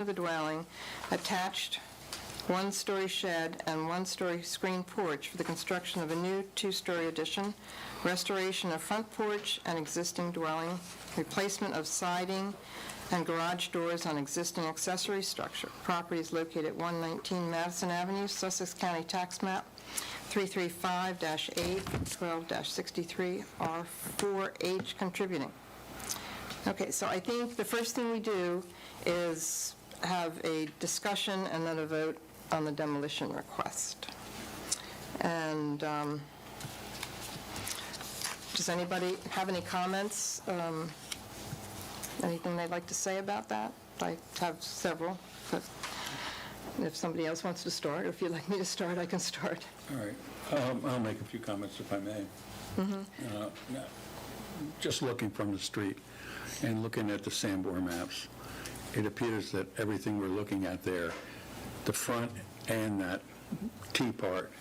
of a dwelling, attached one-story shed and one-story screen porch for the construction of a new two-story addition, restoration of front porch and existing dwelling, replacement of siding and garage doors on existing accessory structure. Property is located at 119 Madison Avenue, Sussex County Tax Map 335-8, 12-63, R4H contributing. Okay, so I think the first thing we do is have a discussion and then a vote on the demolition request. And does anybody have any comments? Anything they'd like to say about that? I have several, but if somebody else wants to start, or if you'd like me to start, I can start. All right. I'll make a few comments if I may. Now, just looking from the street and looking at the Sanborn maps, it appears that everything we're looking at there, the front and that T part,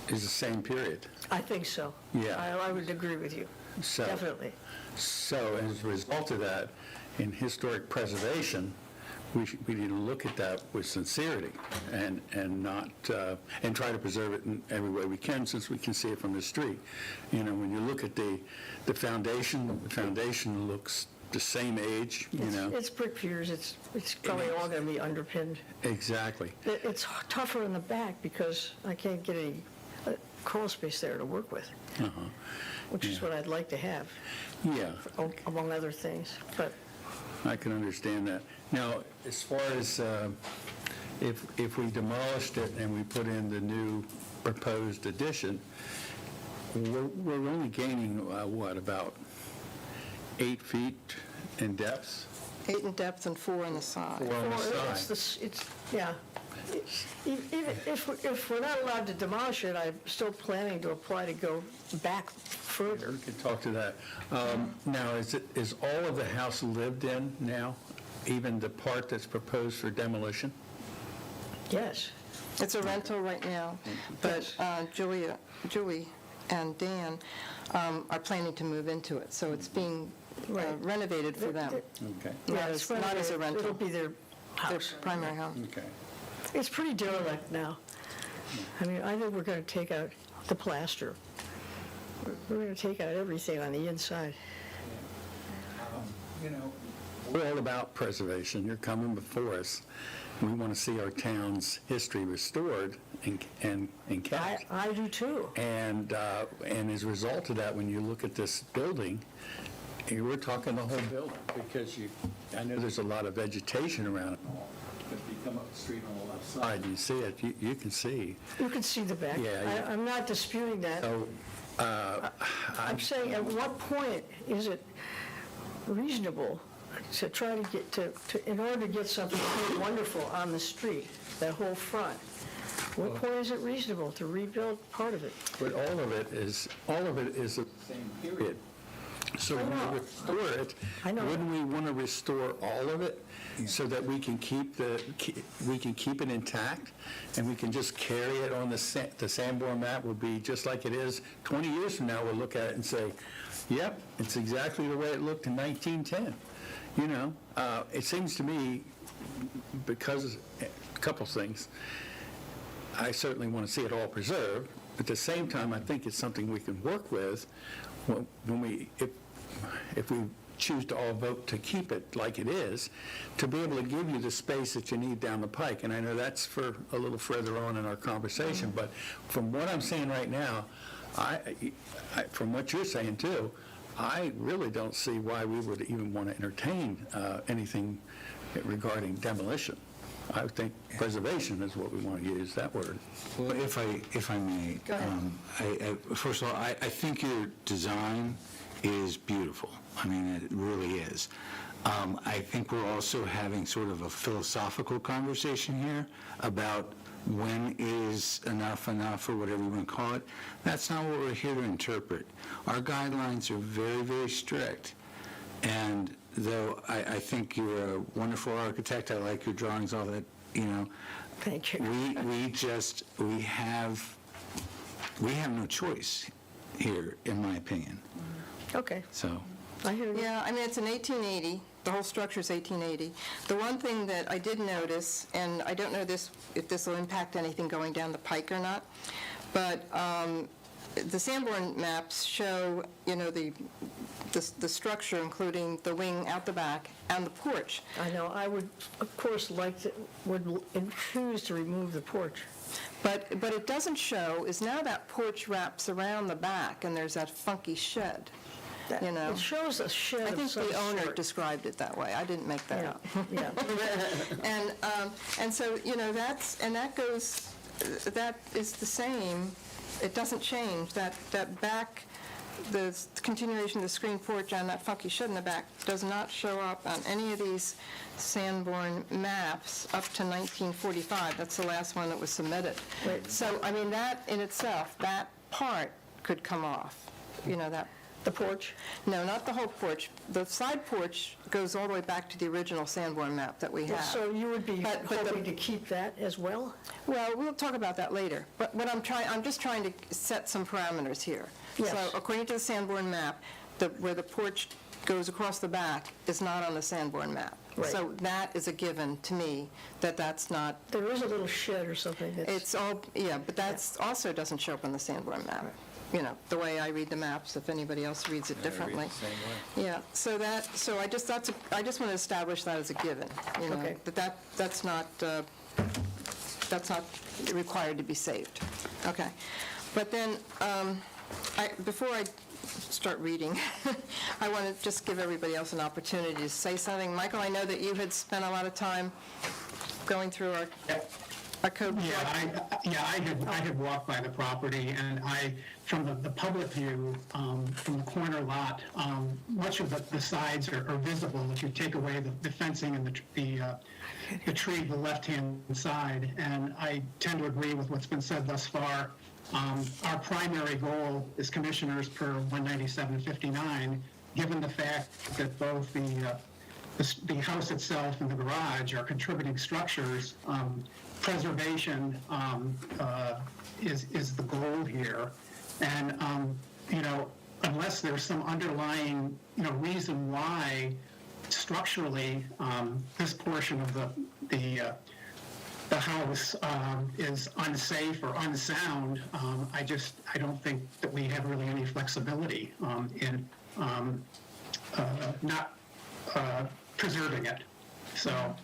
is the same period. I think so. Yeah. I would agree with you, So, definitely. So as a result of that, in historic preservation, we need to look at that with sincerity and not and try to preserve it in every way we can, since we can see it from the street. You know, when you look at the foundation looks the same age. It's brick piers. It's probably all going to be underpinned. Exactly. It's tougher in the back because I can't get any crawl space there to work with, which is what I'd like to have, Yeah. among other things. But I can understand that. Now, as far as if we demolished it and we put in the new proposed addition, we're only gaining, about 8 feet in depth? 8 in depth and 4 on the side. 4 on the side. Even if we're not allowed to demolish it, I'm still planning to apply to go back further. We can talk to that. Now, is all of the house lived in now, even the part that's proposed for demolition? Yes. It's a rental right now, but Julie and Dan are planning to move into it, so it's being renovated for them. Okay. Not as a rental. It'll be their Their house. primary home. Okay. It's pretty derelict now. I mean, I think we're going to take out the plaster. We're going to take out everything on the inside. We're all about preservation. You're coming before us. We want to see our town's history restored and kept. I do too. And as a result of that, when you look at this building, we're talking the whole building, because I know there's a lot of vegetation around it. If you come up the street on the left side and you see it, you can see. You can see the back. Yeah. I'm not disputing that. So, I'm saying, at what point is it reasonable to try to get in order to get something really wonderful on the street, that whole front? What point is it reasonable to rebuild part of it? but all of it is the same period. So when we restore it, I know. wouldn't we want to restore all of it so that we can keep it intact, and we can just carry it on the Sanborn map will be just like it is 20 years from now? We'll look at it and say, yep, it's exactly the way it looked in 1910. It seems to me, because a couple things, I certainly want to see it all preserved. At the same time, I think it's something we can work with if we choose to all vote to keep it like it is, to be able to give you the space that you need down the pike. And I know that's for a little further on in our conversation, but from what I'm saying right now, from what you're saying too, I really don't see why we would even want to entertain anything regarding demolition. I think preservation is what we want to use, that word. Well, if I may, first of all, I think your design is beautiful. I mean, it really is. I think we're also having sort of a philosophical conversation here about when is enough, or whatever you want to call it. That's not what we're here to interpret. Our guidelines are very, very strict. And though I think you're a wonderful architect, I like your drawings, all that, Thank you. we have no choice here, in my opinion. Okay. So, I hear you. Yeah, I mean, it's an 1880 the whole structure is 1880. The one thing that I did notice, and I don't know if this will impact anything going down the pike or not, but the Sanborn maps show, the structure, including the wing out the back and the porch. I know, I would, of course, would choose to remove the porch. But it doesn't show is now that porch wraps around the back and there's that funky shed, It shows a shed I of think some the owner sort. described it that way. I didn't make that up. Yeah. And so, that is the same. It doesn't change. That back, the continuation of the screen porch and that funky shed in the back does not show up on any of these Sanborn maps up to 1945. That's the last one that was submitted. Right. So, that in itself, that part could come off, that. The porch? No, not the whole porch. The side porch goes all the way back to the original Sanborn map that we have. So you would be But hoping to keep that as well? Well, we'll talk about that later. But what I'm just trying to set some parameters here. Yes. So according to the Sanborn map, where the porch goes across the back is not on the Sanborn map. Right. So that is a given to me, that's not, There is a little shed or something that's... it's all, but that's also doesn't show up on the Sanborn map. The way I read the maps, if anybody else reads it differently. Yeah, so I just want to establish that as a given, Okay. that's not required to be saved. Okay. But then, before I start reading, I want to just give everybody else an opportunity to say something. Michael, I know that you had spent a lot of time going through our code. I had walked by the property, and from the public view, from the corner lot, much of the sides are visible if you take away the fencing and the tree to the left-hand side, and I tend to agree with what's been said thus far. Our primary goal as commissioners per 19759, given the fact that both the house itself and the garage are contributing structures, preservation is the goal here. And, unless there's some underlying, reason why structurally this portion of the house is unsafe or unsound, I don't think that we have really any flexibility in not preserving it. So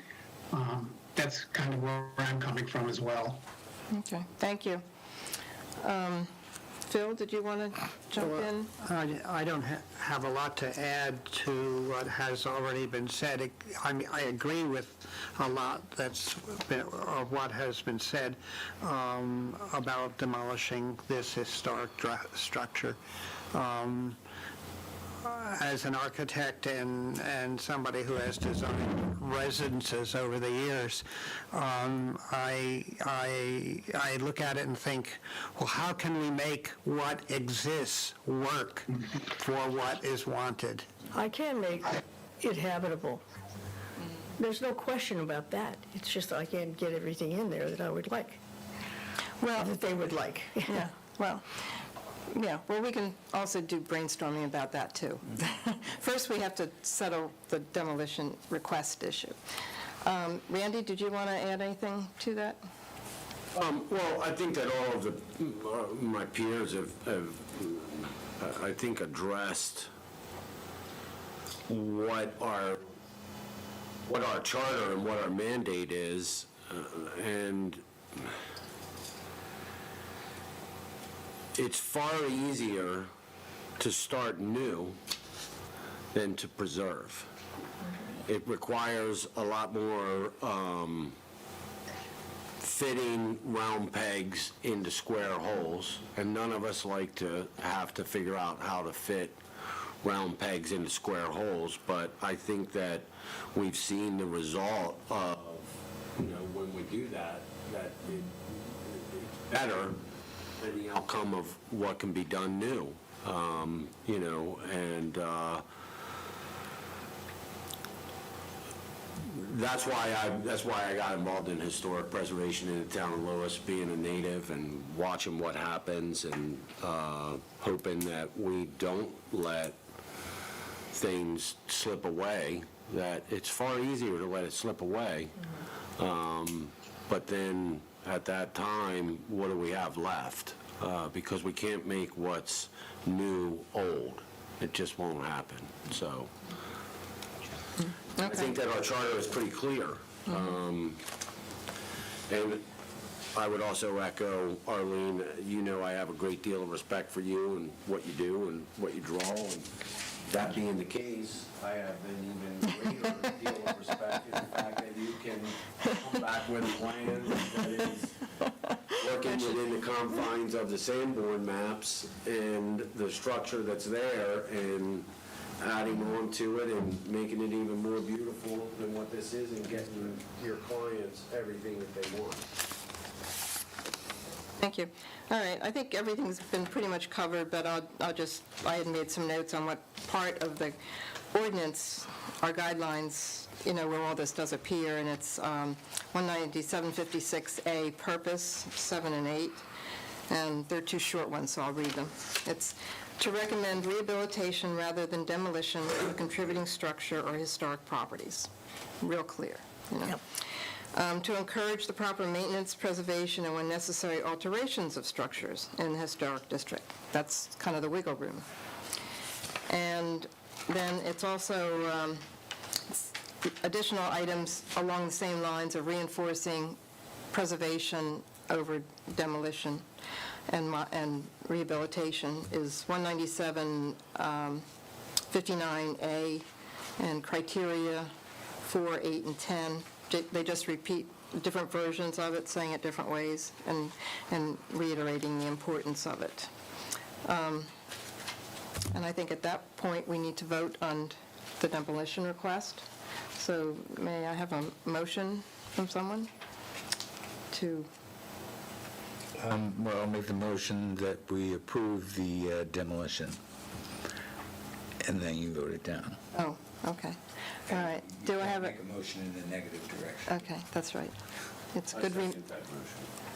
that's kind of where I'm coming from as well. Okay, thank you. Phil, did you want to jump in? I don't have a lot to add to what has already been said. I agree with a lot of what has been said about demolishing this historic structure. As an architect and somebody who has designed residences over the years, I look at it and think, well, how can we make what exists work for what is wanted? I can make it habitable. There's no question about that. It's just I can't get everything in there that I would like, that they would like. Yeah, well, we can also do brainstorming about that, too. First, we have to settle the demolition request issue. Randy, did you want to add anything to that? Well, I think that all of my peers have I think, addressed what our charter and what our mandate is, and it's far easier to start new than to preserve. It requires a lot more fitting round pegs into square holes, and none of us like to have to figure out how to fit round pegs into square holes, but I think that we've seen the result of, when we do that it's better than the outcome of what can be done new, that's why I got involved in historic preservation in the town of Lewis, being a native and watching what happens, and hoping that we don't let things slip away that it's far easier to let it slip away. But then, at that time, what do we have left? Because we can't make what's new old. It just won't happen, so. I think that our charter is pretty clear. And I would also echo, Arlene, you know I have a great deal of respect for you and what you do and what you draw. And that being the case, I have an even greater deal of respect in the fact that you can come back with a plan that is working within the confines of the Sanborn maps and the structure that's there and adding on to it and making it even more beautiful than what this is and getting your clients everything that they want. Thank you. All right, I think everything's been pretty much covered, but I had made some notes on what part of the ordinance, our guidelines, where all this does appear, and it's 19756A, purpose, 7 and 8, and they're two short ones, so I'll read them. It's to recommend rehabilitation rather than demolition of a contributing structure or historic properties. Real clear, Yep. To encourage the proper maintenance, preservation, and when necessary, alterations of structures in the historic district. That's kind of the wiggle room. And then it's also additional items along the same lines of reinforcing preservation over demolition and rehabilitation is 19759A and criteria 4, 8, and 10. They just repeat different versions of it, saying it different ways, and reiterating the importance of it. And I think at that point, we need to vote on the demolition request. So may I have a motion from someone to... Well, I'll make the motion that we approve the demolition, and then you vote it down. Oh, okay. All right. Do I have a... Make a motion in the negative direction. Okay, that's right. It's I good. second that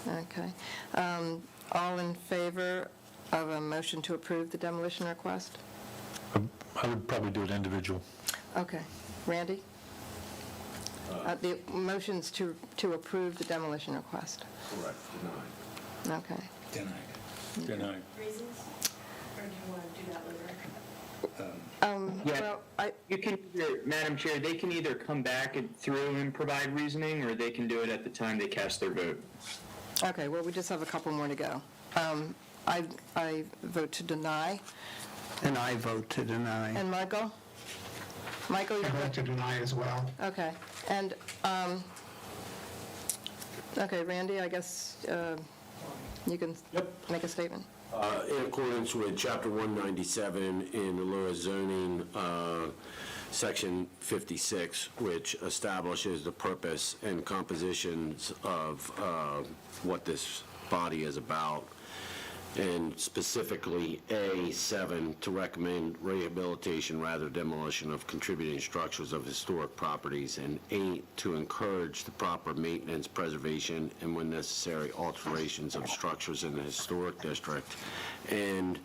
motion. Okay. All in favor of a motion to approve the demolition request? I would probably do it individual. Okay. Randy? The motion's to approve the demolition request. Correct, denied. Okay. Denied. Denied. Reasons? Or do you want to do that later? Yeah, Well, you can, Madam Chair, they can either come back through and provide reasoning, or they can do it at the time they cast their vote. okay, well, we just have a couple more to go. I vote to deny. And I vote to deny. And Michael? Michael, you I vote vote? to deny as well. Okay. And, okay, Randy, I guess you can make a statement. In accordance with Chapter 197 in the Laurel zoning, Section 56, which establishes the purpose and compositions of what this body is about, and specifically A7, to recommend rehabilitation rather demolition of contributing structures of historic properties, and 8, to encourage the proper maintenance, preservation, and when necessary, alterations of structures in the historic district. And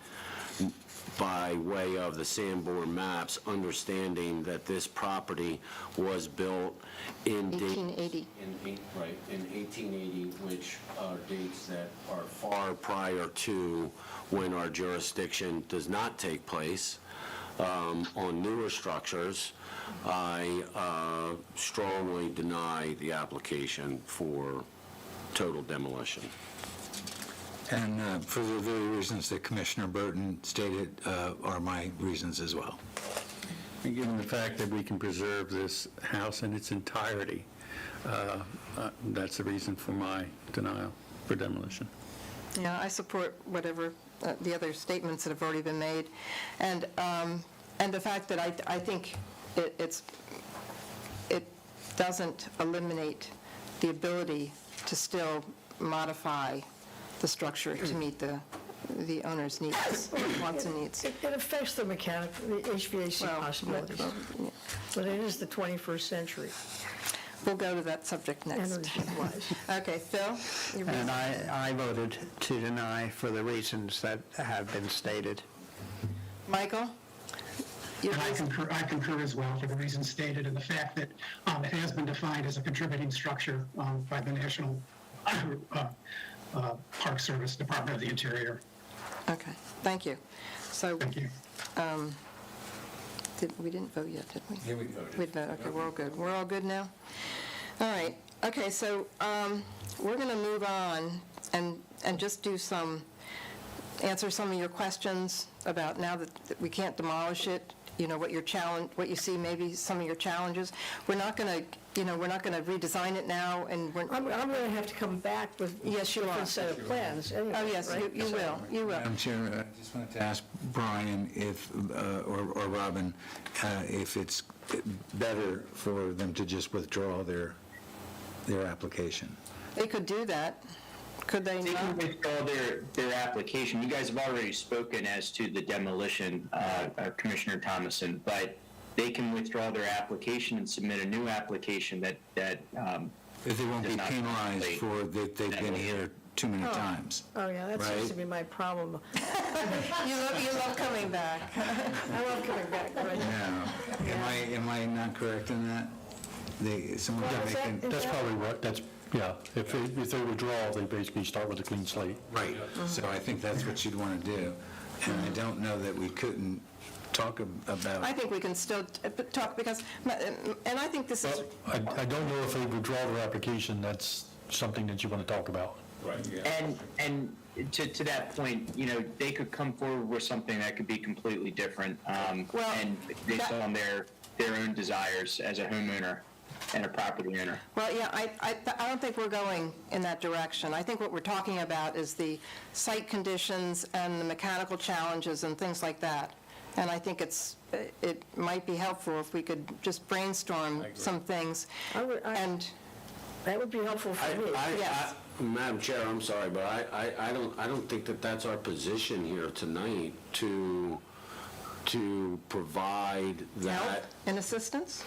by way of the Sanborn maps, understanding that this property was built in 1880. in 1880, which are dates that are far prior to when our jurisdiction does not take place. On newer structures, I strongly deny the application for total demolition. And for the very reasons that Commissioner Burton stated are my reasons as well. And given the fact that we can preserve this house in its entirety, that's the reason for my denial for demolition. Yeah, I support whatever the other statements that have already been made. And the fact that I think it doesn't eliminate the ability to still modify the structure to meet the owner's needs, wants and needs. It affects the mechanical, the HVAC Well, possibilities, yeah. but it is the 21st century, We'll go to that subject next. energy-wise. Okay, Phil? your And reason? I voted to deny for the reasons that have been stated. Michael? You And guys- I concur as well for the reasons stated and the fact that it has been defined as a contributing structure by the National Park Service, Department of the Interior. Okay, thank you. So, Thank you. we didn't vote yet, did we? Yeah, we voted. We voted, okay, we're all good. We're all good now? All right, okay, so we're going to move on and just do answer some of your questions about now that we can't demolish it, what your challenge, what you see maybe some of your challenges. We're not going to, we're not going to redesign it now, and I'm going to have to come back with Yes, you a different are. set of plans anyway, Oh, yes, right? you will, you will. Madam Chair, I just wanted to ask Brian if, or Robin, if it's better for them to just withdraw their application. They could do that, could they They can not? withdraw their application. You guys have already spoken as to the demolition, Commissioner Thomason, but they can withdraw their application and submit a new application that If they won't be Does not penalized violate for that they've been here too many times. Oh, yeah, that seems Right. to be my problem. You love coming back. I love coming back, right? No. Am I not correct in that? Someone Well, can is make that- an... is That's that- probably right, if they withdraw, they basically start with a clean slate. Right, so I think that's what you'd want to do. And I don't know that we couldn't talk about... I think we can still talk because, and I think this is, I don't know if they withdraw their application, that's something that you want to talk about. And to that point, they could come forward with something that could be completely different, Well, and based that- on their own desires as a homeowner and a property owner. well, yeah, I don't think we're going in that direction. I think what we're talking about is the site conditions and the mechanical challenges and things like that. And I think it might be helpful if we could just brainstorm some things. And, That would be helpful for me. Yes. Madam Chair, I'm sorry, but I don't think that that's our position here tonight to provide help that, and assistance?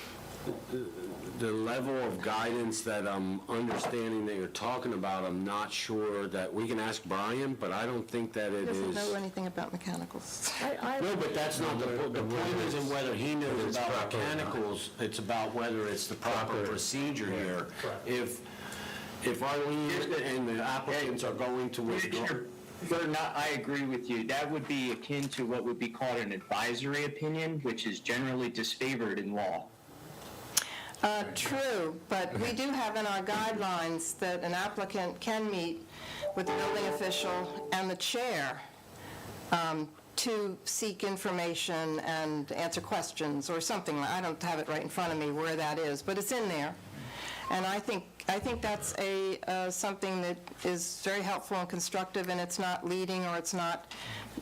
the level of guidance that I'm understanding that you're talking about. I'm not sure that, we can ask Brian, but I don't think that He it doesn't is. know anything about mechanicals. No, but that's not the point isn't whether he knows about mechanicals, it's about whether it's the proper procedure here. If Arlene and the applicants are going to withdraw. I agree with you. That would be akin to what would be called an advisory opinion, which is generally disfavored in law. True, but we do have in our guidelines that an applicant can meet with the building official and the chair to seek information and answer questions or something. I don't have it right in front of me where that is, but it's in there. And I think that's something that is very helpful and constructive, and it's not leading or it's not,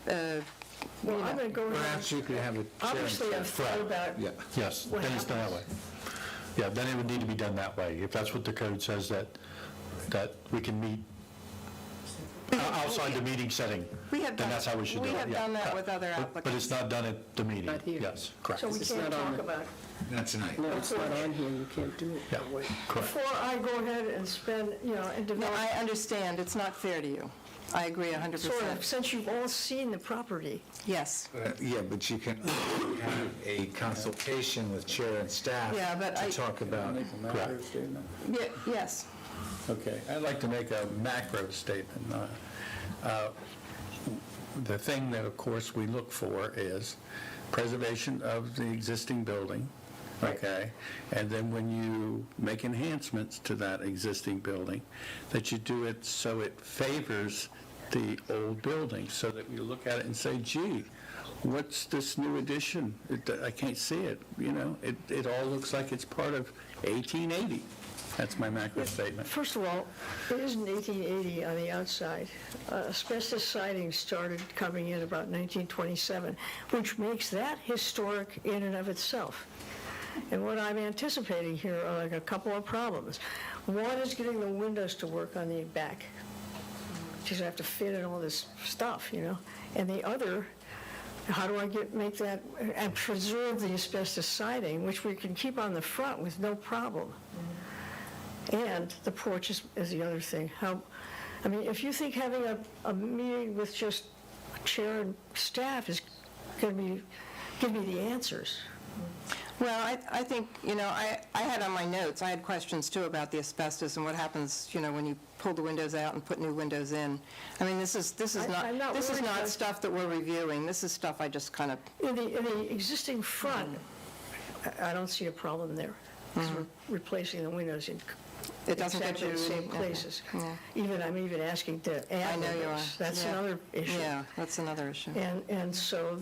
Well, I'm going to go ahead. Perhaps you could have a chair. Obviously, I've thought about Yeah. Yes, What then it's done that way. Yeah, then it would need to be done that way. If that's what the code says, that we can meet outside the meeting setting, We have then done- that's how we should do it. we have yeah. done that with other But it's not done at the meeting. Not here. Yes, correct. So we can't talk about it. Not tonight. No, it's not on here, you can't do it Yeah, that way. correct. Before I go ahead and spend, and No, develop, I understand, it's not fair to you. I agree 100%. sort of, since you've all seen the property, Yes. Yeah, but you can have a consultation with chair and staff Yeah, but to I- talk about... Yes. Okay, I'd like to make a macro statement. The thing that, of course, we look for is preservation of the existing building, okay? And then when you make enhancements to that existing building, that you do it so it favors the old building, so that you look at it and say, gee, what's this new addition? I can't see it, It all looks like it's part of 1880. That's my macro statement. first of all, it isn't 1880 on the outside. Asbestos siding started coming in about 1927, which makes that historic in and of itself. And what I'm anticipating here are like a couple of problems. One is getting the windows to work on the back. Just have to fit in all this stuff, And the other, how do I make that and preserve the asbestos siding, which we can keep on the front with no problem. And the porch is the other thing. If you think having a meeting with just a chair and staff is going to be give me the answers. Well, I think, I had on my notes, I had questions too about the asbestos and what happens, when you pull the windows out and put new windows in. I mean, this is I'm not worried not about- stuff that we're reviewing. This is stuff I just kind of, In the existing front, I don't see a problem there, because we're replacing the windows in it doesn't get exactly you... the same yeah. places. Yeah. I'm even asking to I add know you are. windows. That's Yeah. another issue. Yeah, that's another issue. And so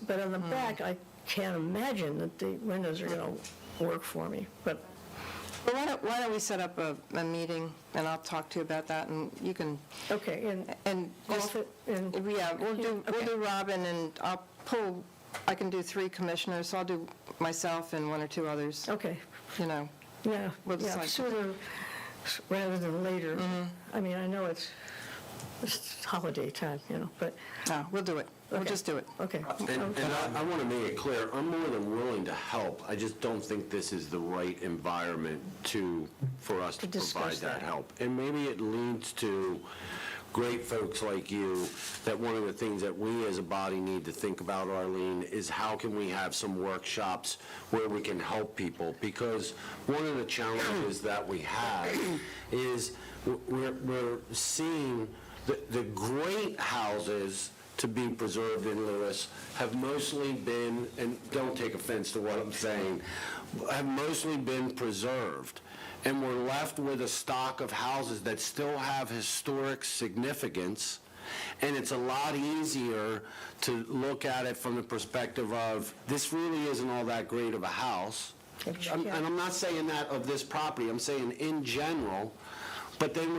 but on the back, I can't imagine that the windows are going to work for me, but Well, why don't we set up a meeting, and I'll talk to you about that, and you can... okay, And just, off it, and, yeah, we'll do okay. Robin, and I can do 3 commissioners, so I'll do myself and 1 or 2 others, okay, Yeah, yeah, We'll decide. sooner rather than later. I mean, I know it's holiday time, but, No, we'll do it. We'll Okay. just do it. okay. And I want to make it clear, I'm more than willing to help. I just don't think this is the right environment for us to discuss provide that that. help. And maybe it leads to great folks like you, that one of the things that we as a body need to think about, Arlene, is how can we have some workshops where we can help people? Because one of the challenges that we have is we're seeing the great houses to be preserved in Lewis have mostly been, and don't take offense to what I'm saying, have mostly been preserved. And we're left with a stock of houses that still have historic significance, and it's a lot easier to look at it from the perspective of, this really isn't all that great of a house. And I'm not saying that of this property, I'm saying in general, but then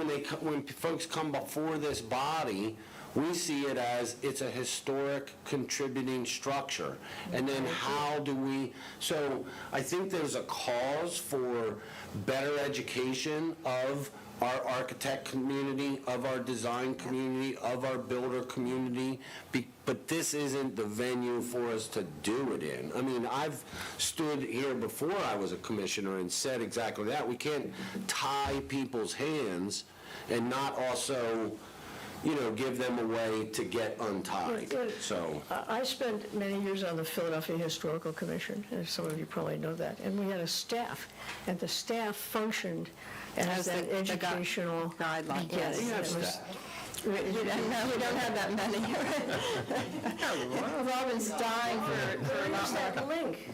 when folks come before this body, we see it as it's a historic contributing structure. And then how do we, so I think there's a cause for better education of our architect community, of our design community, of our builder community, but this isn't the venue for us to do it in. I mean, I've stood here before I was a commissioner and said exactly that. We can't tie people's hands and not also, give them a way to get untied, so. I spent many years on the Philadelphia Historical Commission, and some of you probably know that, and we had a staff, and the staff functioned as that the educational guideline, beginning. yes. We have It was- staff. No, we don't have that many. Robin's dying for a lot There's more. that link,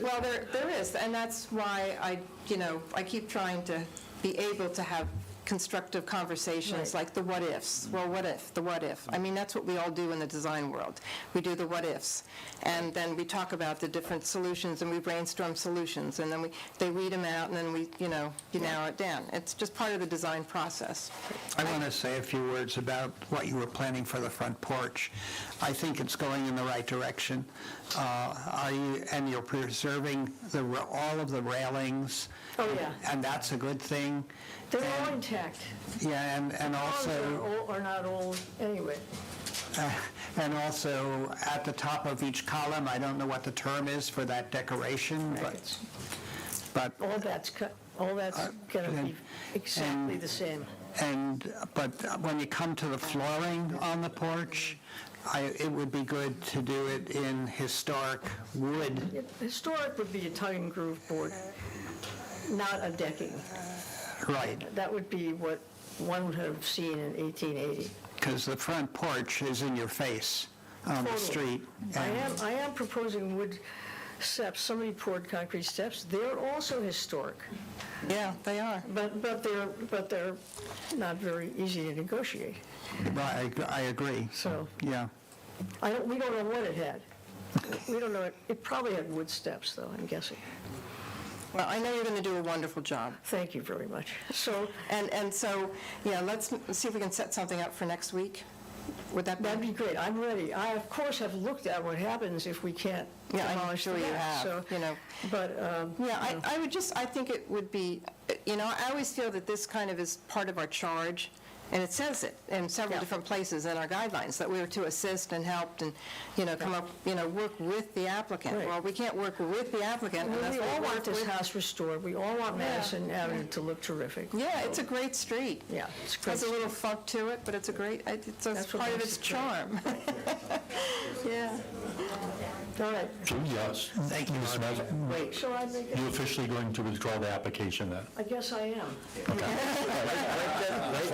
Well, there is, and that's why I keep trying to be able to have constructive conversations, Right. like the what-ifs. Well, what if, the what-if? I mean, that's what we all do in the design world. We do the what-ifs, and then we talk about the different solutions, and we brainstorm solutions, and then they read them out, and then you narrow it down. It's just part of the design process. I want to say a few words about what you were planning for the front porch. I think it's going in the right direction. And you're preserving all of the railings. Oh, yeah. And that's a good thing. They're all intact. Yeah, and also, Or not old, anyway. and also at the top of each column, I don't know what the term is for that decoration, but All that's going to be exactly the same. But when you come to the flooring on the porch, it would be good to do it in historic wood. Historic would be a tongue and groove board, not a decking. Right, That would be what one would have seen in 1880. because the front porch is in your face on the Totally. street. I am proposing wood steps, somebody poured concrete steps, they're also historic, Yeah, they are. but they're not very easy to negotiate, Right, I agree. so, Yeah, we don't know what it had. We don't know, it probably had wood steps, though, I'm guessing. Well, I know you're going to do a wonderful job. Thank you very much. So, And so, yeah, let's see if we can set something up for next week. Would that be? that'd be great, I'm ready. I, of course, have looked at what happens if we can't Yeah, I'm demolish the sure you house, have, so, but, Yeah, I think it would be, I always feel that this kind of is part of our charge And it says it in several different places in our guidelines, that we are to assist and help and, come up, work with the applicant. Right. Well, we can't work with the applicant unless We we all work want this with... house restored, we all want Madison Avenue to look terrific. Yeah, it's a great street. Yeah, it's a great Has a little funk to it, but it's a great, it's That's what part of makes its it great. charm. Yeah. All right, Yes. Thank you, Mr. Mazzarri. wait, so I make, You officially going to withdraw the application then? I guess I am. Wipe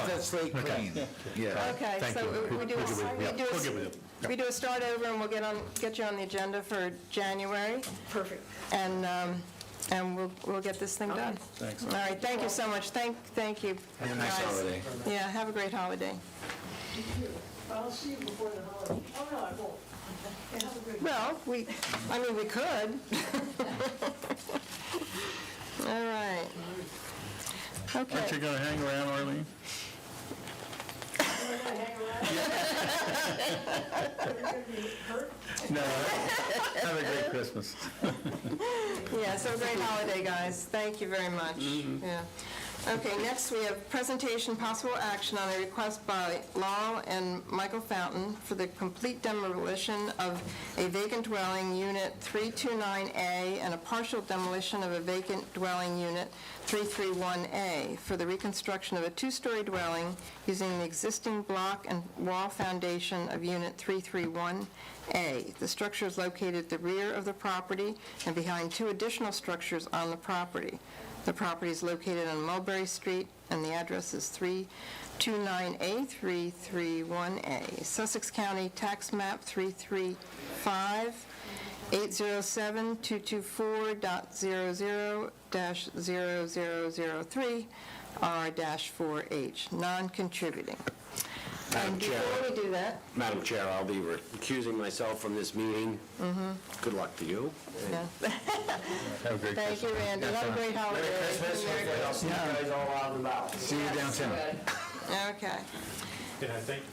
that slate clean. Yeah. Okay, Thank so you. we do We'll get with you. Yeah, we'll get with you. we do a start over, and we'll get you on the agenda for January, Perfect. and we'll get this thing done. Thanks. All right, thank you so much. Thank you. Have a nice guys. holiday. Yeah, have a great holiday. I'll see you before the holiday. Oh, no, I won't. Okay, have a good Well, we could. All right. Aren't you Okay. going to hang around, Arlene? No. Have a great Christmas. Yeah, so great holiday, guys. Thank you very much. Yeah. Okay, next we have presentation possible action on a request by Laurel and Michael Fountain for the complete demolition of a vacant dwelling, Unit 329A, and a partial demolition of a vacant dwelling, Unit 331A, for the reconstruction of a two-story dwelling using the existing block and wall foundation of Unit 331A. The structure is located at the rear of the property and behind two additional structures on the property. The property is located on Mulberry Street, and the address is 329A, 331A. Sussex County Tax Map 335, 807-224.00-0003, R-4H, non-contributing. And before we do that, Madam Chair, I'll be recusing myself from this meeting. Good luck to you. Have a great thank you, Randy. Have a great holiday. I'll see you guys all out and about. See you downtown. Okay. And I think,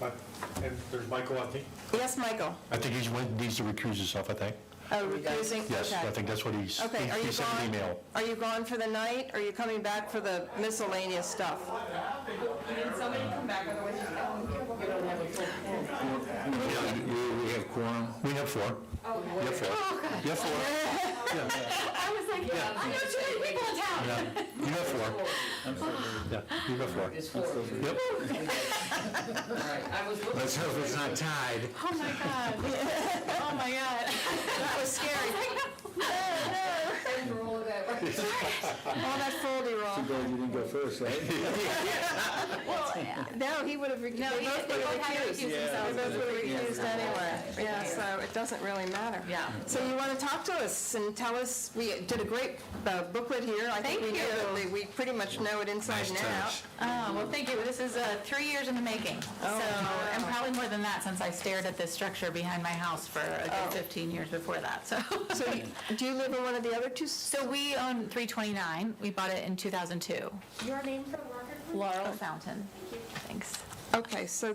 and there's Michael, I think. Yes, Michael? I think he needs to recuse himself, I think. Oh, recusing? Yes, Okay. I think that's what he's, Okay, are he you sent an gone? email. Are you gone for the night, or are you coming back for the miscellaneous stuff? We have quorum. We have four. You have four. You have four. I was like, I know too many people in town. Yeah, you have four. Yeah, you have four. Yep. Let's hope it's not tied. Oh, my God. Oh, my God. That was scary. All that foldy roll. Glad you didn't go first, right? No, he would have, they both would have recused. They both would have recused anyway. Yeah, so it doesn't really matter. Yeah. So you want to talk to us and tell us, we did a great booklet here. I think Thank we you. know it. We pretty much know it inside and out. Oh, well, thank you. This is 3 years in the making. And probably more than that, since I stared at this structure behind my house for a good 15 years before that, so. So do you live in one of the other two? So we own 329. We bought it in 2002. Your name for the record, please? Laurel Fountain. Thanks. Okay, so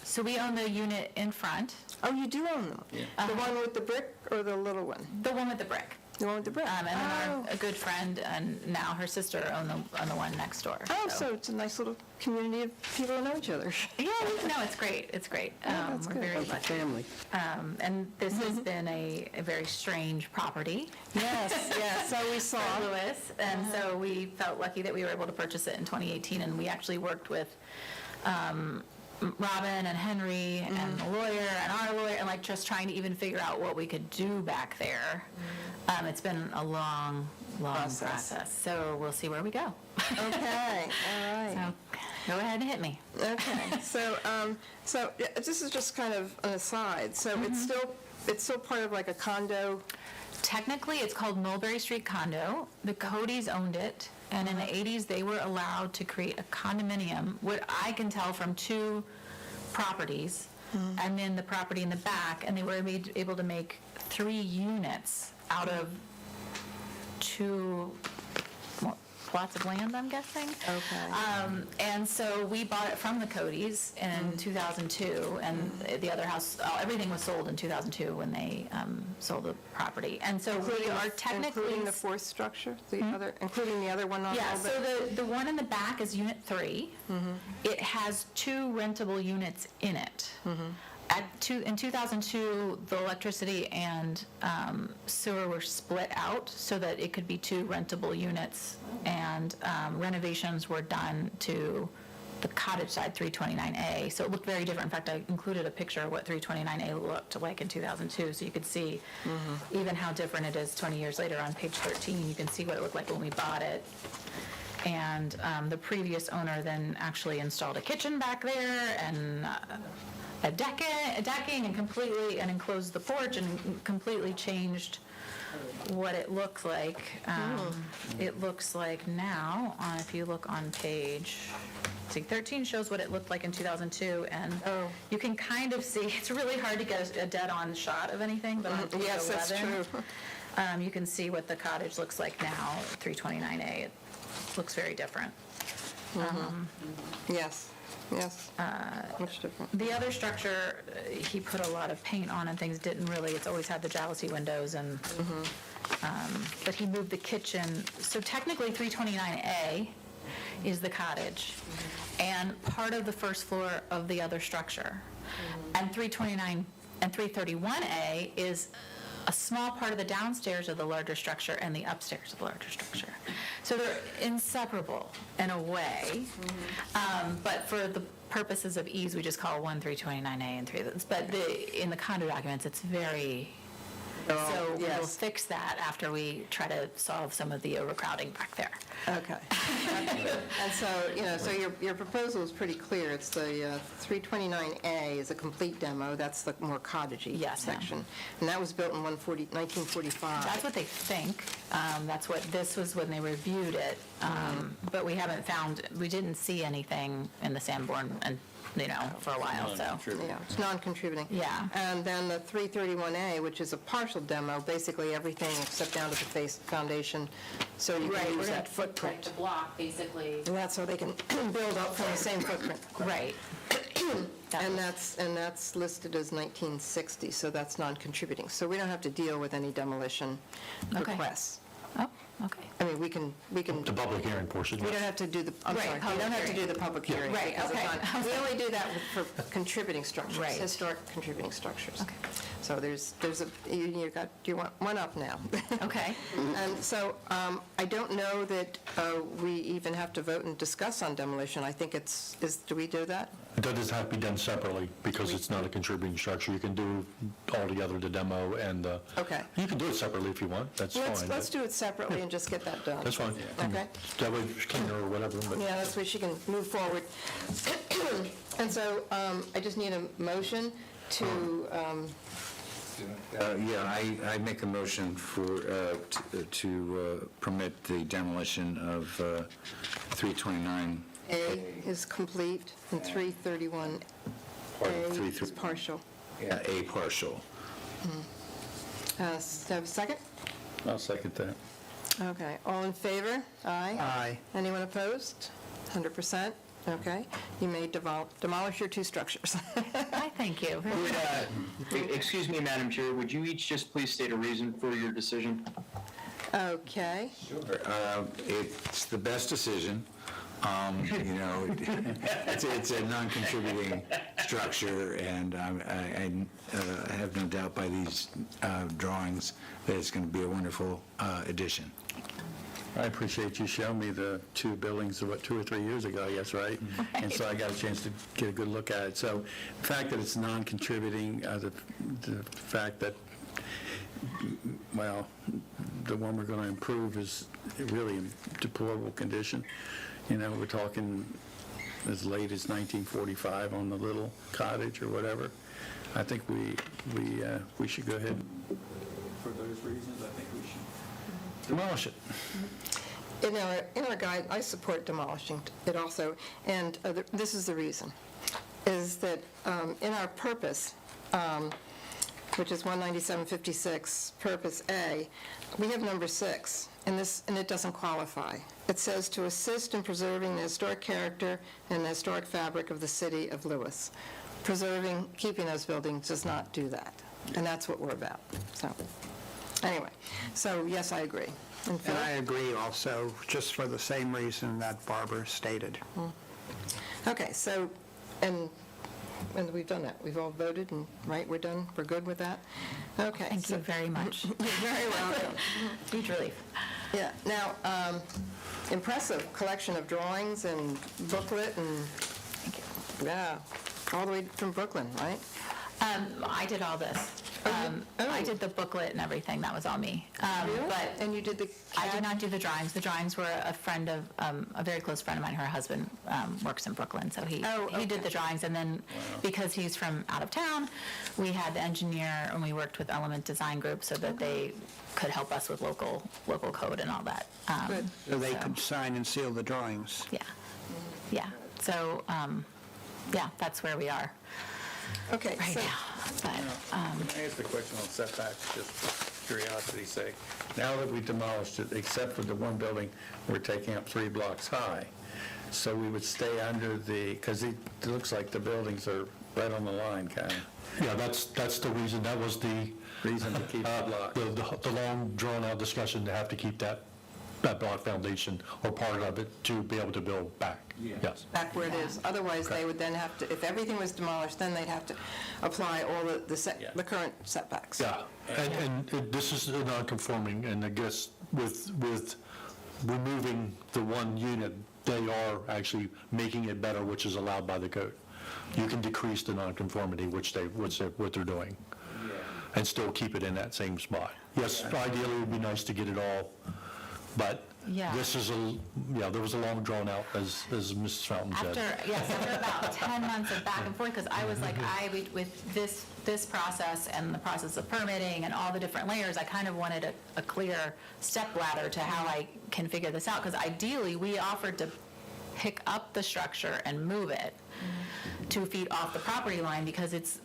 So we own the unit in front, oh, you do own them? The one with the brick or the little one? the one with the brick. The one with the brick? And then a good friend and now her sister own the one next door. Oh, so it's a nice little community of people who know each other. Yeah, no, it's great. It's great. that's We're good. very lucky. family. And this has been a very strange property. Yes, yes, so we saw. for Lewis, and so we felt lucky that we were able to purchase it in 2018, and we actually worked with Robin and Henry and the lawyer and our lawyer, and like just trying to even figure out what we could do back there. It's been a long process, so we'll see where we go. Okay, all right. So go ahead and hit me. Okay, so this is just kind of an aside, so it's still part of like a condo? Technically, it's called Mulberry Street Condo. The Codys owned it, and in the 80s, they were allowed to create a condominium, what I can tell from two properties, and then the property in the back, and they were able to make 3 units out of 2, well, plots of land, I'm guessing. Okay. And so we bought it from the Codys in 2002, and the other house, everything was sold in 2002 when they sold the property. And so we are technically... Including the fourth structure, including the other one on Yeah, Mulberry? so the one in the back is Unit 3. It has 2 rentable units in it. In 2002, the electricity and sewer were split out so that it could be 2 rentable units, and renovations were done to the cottage side, 329A. So it looked very different. In fact, I included a picture of what 329A looked like in 2002, so you could see even how different it is 20 years later. On page 13, you can see what it looked like when we bought it. And the previous owner then actually installed a kitchen back there and a decking and enclosed the porch and completely changed what it looked like. It looks like now, if you look on page, 13 shows what it looked like in 2002, and you can kind of see, it's really hard to get a dead-on shot of anything, but on page 11, Yes, that's true. you can see what the cottage looks like now, 329A. It looks very different. Yes, much different. The other structure, he put a lot of paint on and things, didn't really, it's always had the jalousie windows and, but he moved the kitchen. So technically 329A is the cottage and part of the first floor of the other structure. And 329 and 331A is a small part of the downstairs of the larger structure and the upstairs of the larger structure. So they're inseparable in a way, but for the purposes of ease, we just call one 329A and 3. But in the condo documents, it's very... So we'll yes. fix that after we try to solve some of the overcrowding back there. Okay. And so, so your proposal is pretty clear. It's the 329A is a complete demo. That's the more cottagey Yes, ma'am. section. And that was built in 1945. That's what they think. That's what this was when they reviewed it. But we didn't see anything in the Sanborn and for a while, so. Yeah, it's non-contributing. Yeah. And then the 331A, which is a partial demo, basically everything except down to the foundation, so you can use that footprint. The block, basically. And that's so they can build up from the same footprint. Right. And that's listed as 1960, so that's non-contributing. So we don't have to deal with any demolition Okay. requests. Oh, okay. I mean, we can. The public hearing portion, We yes. don't have to do we don't have to do the public hearing. Right, because it's okay. not- We only do that for contributing structures, Right. historic contributing structures. Okay. So you want one up now. Okay. And so I don't know that we even have to vote and discuss on demolition. I think do we do that? It doesn't have to be done separately because it's not a contributing structure. You can do all together the demo and Okay. you can do it separately if you want. That's fine. Let's do it separately and just get that done. That's fine. Okay. That way it's cleaner or whatever, but. Yeah, that's where she can move forward. And so I just need a motion to, I make a motion to permit the demolition of 329. A is complete and 331A is partial. Yeah, A partial. Have a second? I'll second that. Okay, all in favor? Aye. Aye. Anyone opposed? 100%? Okay. You may demolish your 2 structures. I thank you. Excuse me, Madam Chair, would you each just please state a reason for your decision? Okay. It's the best decision. It's a non-contributing structure, and I have no doubt by these drawings that it's going to be a wonderful addition. I appreciate you showing me the 2 buildings, 2 or 3 years ago, I guess, right? And so I got a chance to get a good look at it. So the fact that it's non-contributing, the fact that, well, the one we're going to improve is really in deplorable condition. We're talking as late as 1945 on the little cottage or whatever. I think we should go ahead. For those reasons, I think we should demolish it. In our guide, I support demolishing it also, and this is the reason, is that in our purpose, which is 19756, purpose A, we have number 6, and it doesn't qualify. It says to assist in preserving the historic character and the historic fabric of the city of Lewis. Preserving, keeping those buildings does not do that, and that's what we're about. So, anyway, so yes, I agree. And Phil? And I agree also, just for the same reason that Barbara stated. Okay, so, and we've done that. We've all voted, and, right, we're done? We're good with that? Okay. Thank you very much. You're very welcome. Huge relief. Yeah, now, impressive collection of drawings and booklet and, yeah, all the way from Brooklyn, right? I did all this. I did the booklet and everything, that was all me. But And you did the I did not do the drawings. The drawings were a friend of, a very close friend of mine, her husband works in Brooklyn, so he did the drawings. And then, because he's from out of town, we had the engineer, and we worked with Element Design Group so that they could help us with local code and all that. Good. So they could sign and seal the drawings. Yeah. So, yeah, that's where we are Okay, right so, now. But, Can I ask the question on setbacks, just for curiosity's sake? Now that we demolished it, except for the one building we're taking up 3 blocks high, so we would stay under the, because it looks like the buildings are right on the line, kind of, Yeah, that's the reason, that was the reason to keep the block. the long drawn-out discussion to have to keep that block foundation or part of it to be able to build back. Yes. back where it is. Otherwise, they would then have to, if everything was demolished, then they'd have to apply all the current setbacks. Yeah, and this is a non-conforming, and I guess with removing the one unit, they are actually making it better, which is allowed by the code. You can decrease the non-conformity, which what they're doing, and still keep it in that same spot. Yes, ideally, it would be nice to get it all, but Yeah. this is there was a long drawn out, as Mrs. Fountain said. After about 10 months of back and forth, because I was like, with this process and the process of permitting and all the different layers, I kind of wanted a clear step ladder to how I can figure this out, because ideally, we offered to pick up the structure and move it 2 feet off the property line, because it's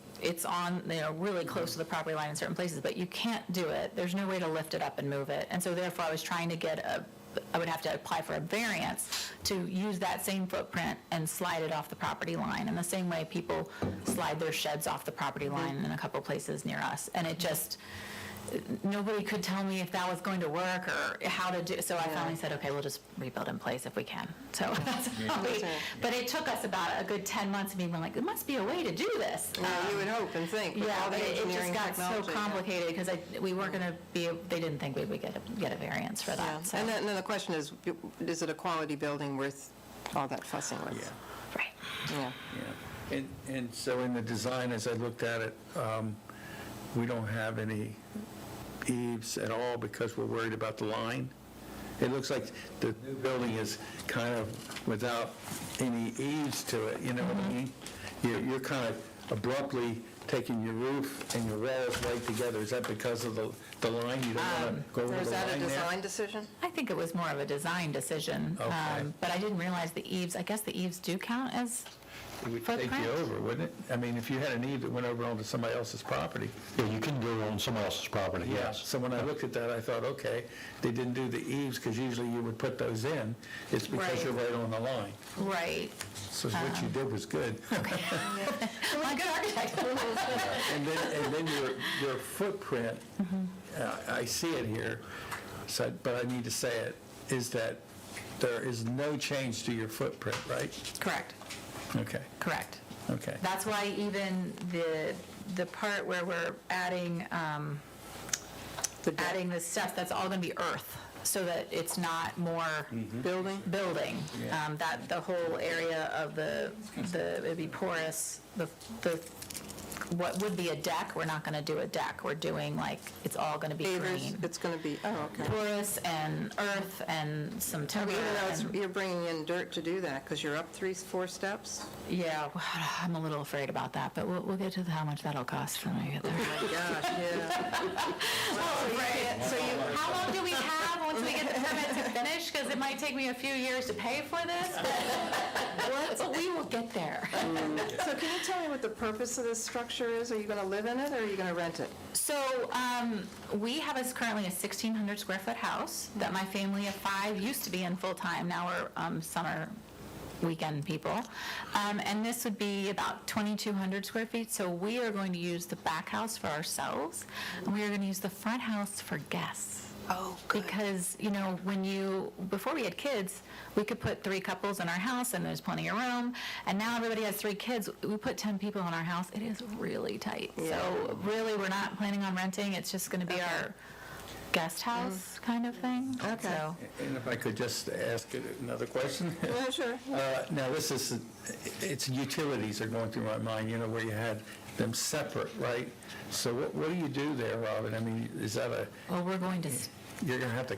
on, really close to the property line in certain places, but you can't do it. There's no way to lift it up and move it. And so therefore, I was trying to I would have to apply for a variance to use that same footprint and slide it off the property line, in the same way people slide their sheds off the property line in a couple places near us. And it just, nobody could tell me if that was going to work or how to do, so I finally said, okay, we'll just rebuild in place if we can. So that's how but it took us about a good 10 months of being like, there must be a way to do this. You would hope and think. with Yeah, all the but it just engineering got so technology. complicated, because we weren't going to they didn't think we would get a variance for Yeah. that. So. And then the question is it a quality building worth all that fussing with? Yeah. Right. Yeah. Yeah. And so in the design, as I looked at it, we don't have any eaves at all because we're worried about the line. It looks like the new building is kind of without any eaves to it, you know what I mean? You're kind of abruptly taking your roof and your walls right together. Is that because of the line? You don't want to go over Or is the that a line there? design decision? I think it was more of a design decision, Okay. but I didn't realize the eaves, I guess the eaves do count as It would take footprint? you over, wouldn't it? I mean, if you had an eave that went over onto somebody else's property. Yeah, you can go on someone else's property, yes. So when I looked at that, I thought, okay, they didn't do the eaves because usually you would put those in. It's because Right. you're right on the line. Right. So what you did was good. I'm a good architect. And then your footprint, I see it here, so, but I need to say it, is that there is no change to your footprint, right? Correct. Okay, Correct. okay. That's why even the part where we're adding the steps, that's all going to be earth, so that it's not more building. Yeah. That the whole area of it'd be porous. What would be a deck, we're not going to do a deck. We're doing it's all going to be Pavers, green. it's going to be, okay. Porous and earth and some timber. Even though and- you're bringing in dirt to do that, because you're up 3-4 steps? Yeah, I'm a little afraid about that, but we'll get to how much that'll cost when we get there. Oh, my gosh, yeah. How long do we have once we get the permit to finish? Because it might take me a few years to pay for this. But we will get there. So can you tell me what the purpose of this structure is? Are you going to live in it, or are you going to rent it? So we have currently a 1,600 square foot house that my family of 5 used to be in full time. Now we're summer weekend people. And this would be about 2,200 square feet. So we are going to use the back house for ourselves, and we are going to use the front house for guests. Oh, good. Because, before we had kids, we could put 3 couples in our house and there's plenty of room. And now everybody has 3 kids. We put 10 people in our house. It is really tight. Yeah. So really, we're not planning on renting. It's just going to be our guest house kind of thing. Okay. So, And if I could just ask another question? Yeah, sure. Now, it's utilities are going through my mind, where you had them separate, right? So what do you do there, Robin? I mean, is that well, we're going to... you're going to have to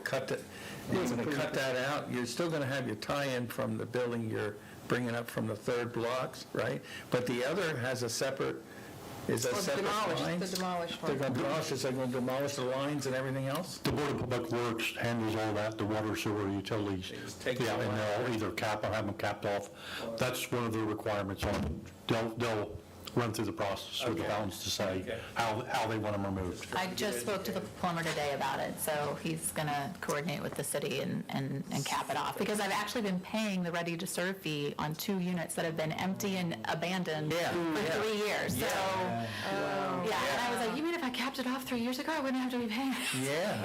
you're going to cut that out? You're still going to have your tie-in from the building you're bringing up from the third blocks, right? But the other has a separate, is that separate lines? The demolished They're one. going to demolish, is they going to demolish the lines and everything else? The Board of Public Works handles all that, the water, sewer, utilities. just take Yeah, it and away. they'll either cap or have them capped off. That's one of the requirements on it. They'll run through the process with the Okay. bounds to say Okay. how they want them removed. I just spoke to the plumber today about it, so he's going to coordinate with the city and cap it off. Because I've actually been paying the ready-to-serve fee on 2 units that have been empty and abandoned for 3 years. So, yeah, and I was like, you mean if I capped it off 3 years ago, I wouldn't have to be paying? Yeah,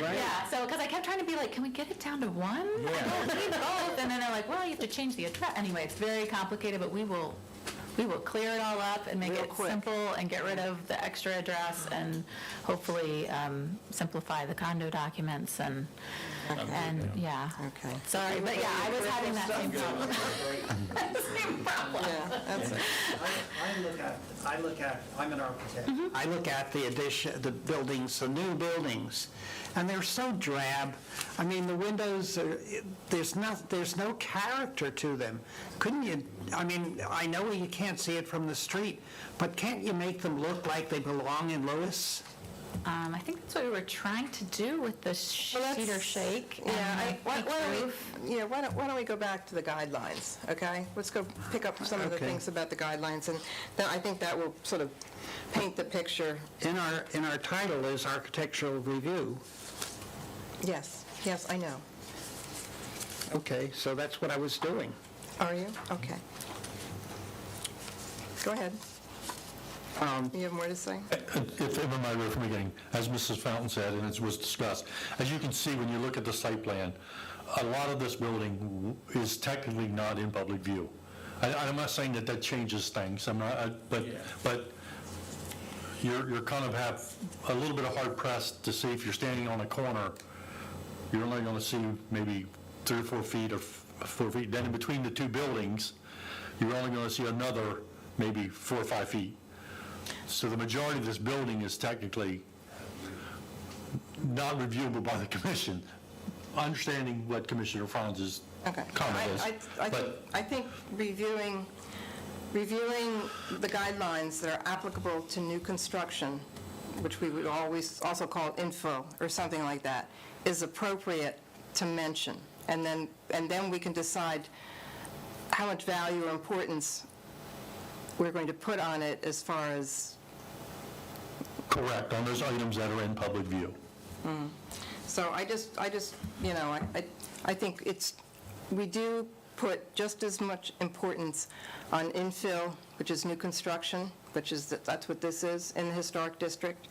right. Yeah, so, because I kept trying to be like, can we get it down to 1? I don't need both. And then they're like, well, you have to change the address. Anyway, it's very complicated, but we will clear it all up and make Real it quick. simple and get rid of the extra address and hopefully simplify the condo documents and yeah. Okay. Sorry, but yeah, I was having that same problem. Same problem. Yeah, that's it. I'm an architect. I look at the addition, the buildings, the new buildings, and they're so drab. I mean, the windows, there's no character to them. Couldn't you, I mean, I know you can't see it from the street, but can't you make them look like they belong in Lewis? I think that's what we were trying to do with the cedar shake. Yeah, why and why don't we go back to the guidelines, okay? Let's go pick up some of the Okay. things about the guidelines, and then I think that will sort of paint the picture. In our title is architectural review. Yes, I know. Okay, so that's what I was doing. Are you? Okay. Go ahead. You have more to say? If I might read from the beginning, as Mrs. Fountain said, and it was discussed, as you can see when you look at the site plan, a lot of this building is technically not in public view. I'm not saying that changes things, but you're kind of have a little bit of hard pressed to see if you're standing on a corner, you're only going to see maybe 3 or 4 feet or 4 feet. Then in between the 2 buildings, you're only going to see another maybe 4 or 5 feet. So the majority of this building is technically not reviewable by the commission, understanding what Commissioner Franz's Okay. comment is. But I think reviewing the guidelines that are applicable to new construction, which we would always also call info or something like that, is appropriate to mention. And then we can decide how much value or importance we're going to put on it as far as, correct, on those items that are in public view. so I just, I think we do put just as much importance on infill, which is new construction, that's what this is in the historic district,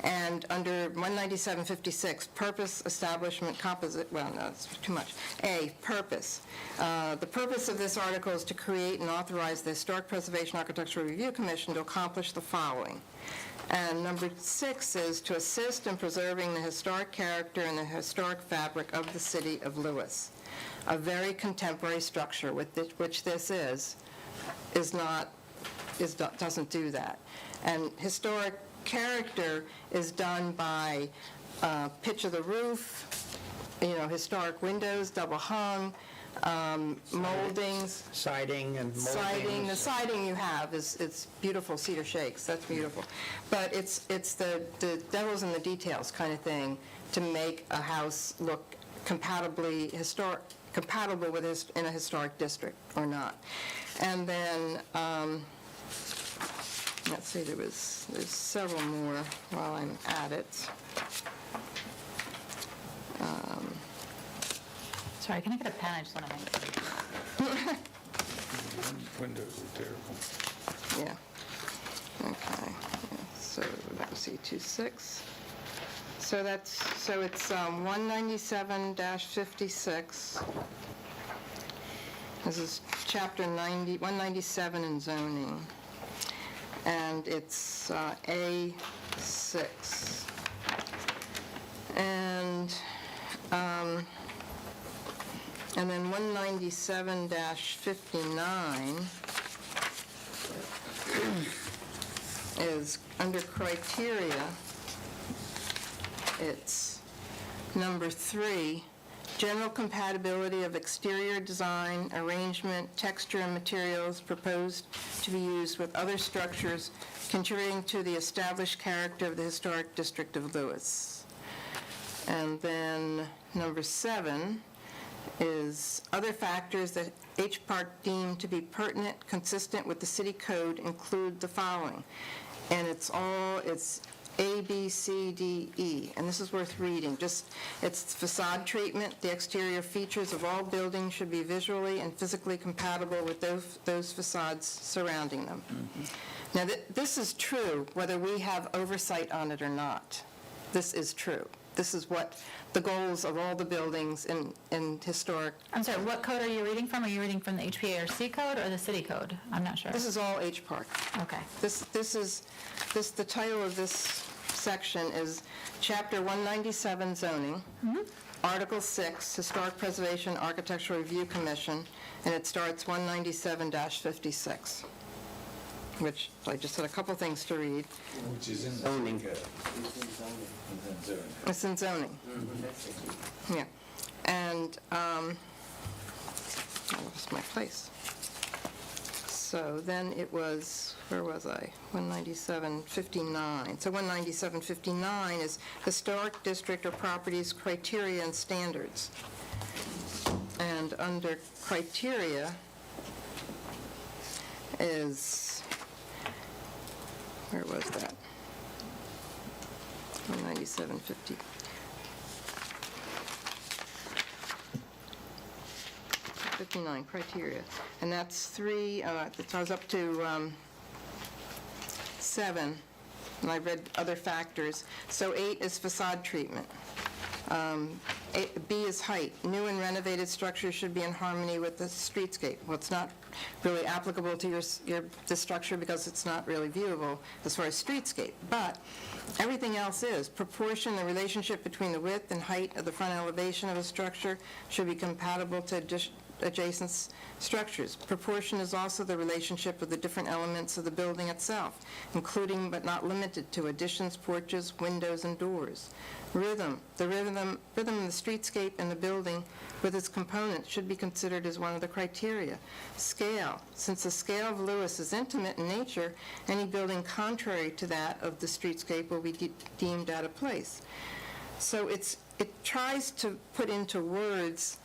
and under 19756, purpose, establishment, composite, well, no, it's too much. A, purpose. The purpose of this article is to create and authorize the Historic Preservation Architectural Review Commission to accomplish the following. And number 6 is to assist in preserving the historic character and the historic fabric of the city of Lewis. A very contemporary structure, which this doesn't do that. And historic character is done by pitch of the roof, historic windows, double hung, moldings, Siding and siding. The moldings. siding you have it's beautiful cedar shakes. That's beautiful. But it's the devil's in the details kind of thing to make a house look compatibly compatible with in a historic district or not. And then, let's see, there's several more while I'm at it. Sorry, can I get a pen? I just want to make. Windows are terrible. Yeah. Okay. Yeah. So that was C26. So it's 197-56. This is chapter 197 in zoning. And it's A6. And then 197-59 is under criteria. It's number 3, general compatibility of exterior design, arrangement, texture, and materials proposed to be used with other structures contributing to the established character of the historic district of Lewis. And then number 7 is other factors that HPARC deemed to be pertinent, consistent with the city code include the following. And it's A, B, C, D, E, and this is worth reading. It's facade treatment. The exterior features of all buildings should be visually and physically compatible with those facades surrounding them. Now, this is true whether we have oversight on it or not. This is true. This is what the goals of all the buildings in historic. I'm sorry, what code are you reading from? Are you reading from the HPARC code or the city code? I'm not sure. This is all HPARC. Okay. The title of this section is Chapter 197 Zoning, Article 6, Historic Preservation Architectural Review Commission, and it starts 197-56, which I just had a couple things to read. Which is in zoning. It's in zoning. Yeah. And I lost my place. So then it was, where was I? 197-59. So 197-59 is historic district or properties criteria and standards. And under criteria is, where was that? 197-50. 59 criteria, and that's 3. I was up to 7, and I read other factors. So 8 is facade treatment. B is height. New and renovated structures should be in harmony with the streetscape. Well, it's not really applicable to the structure because it's not really viewable as far as streetscape, but everything else is. Proportion, the relationship between the width and height of the front elevation of a structure should be compatible to adjacent structures. Proportion is also the relationship of the different elements of the building itself, including but not limited to additions, porches, windows, and doors. Rhythm, the rhythm in the streetscape and the building with its components should be considered as one of the criteria. Scale, since the scale of Lewis is intimate in nature, any building contrary to that of the streetscape will be deemed out of place. So it tries to put into words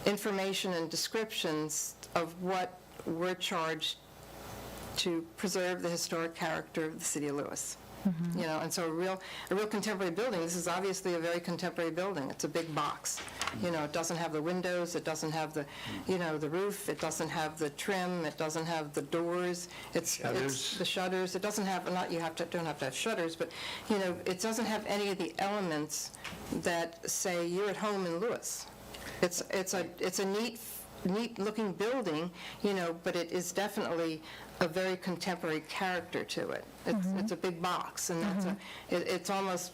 information and descriptions of what we're charged to preserve the historic character of the city of Lewis. And so a real contemporary building, this is obviously a very contemporary building. It's a big box. It doesn't have the windows, it doesn't have the, the roof, it doesn't have the trim, it doesn't have the doors, it's the shutters. It doesn't have, don't have to have shutters, but, it doesn't have any of the elements that say you're at home in Lewis. It's a neat looking building, but it is definitely a very contemporary character to it. It's a big box, and it's almost,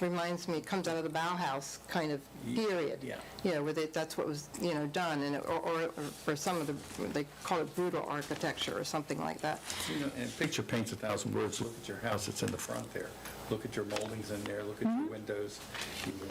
reminds me, comes out of the Bauhaus kind of period. Where that's what was, done, and or some of they call it brutal architecture or something like that. And picture paints 1,000 words. Look at your house, it's in the front there. Look at your moldings in there, look at your windows,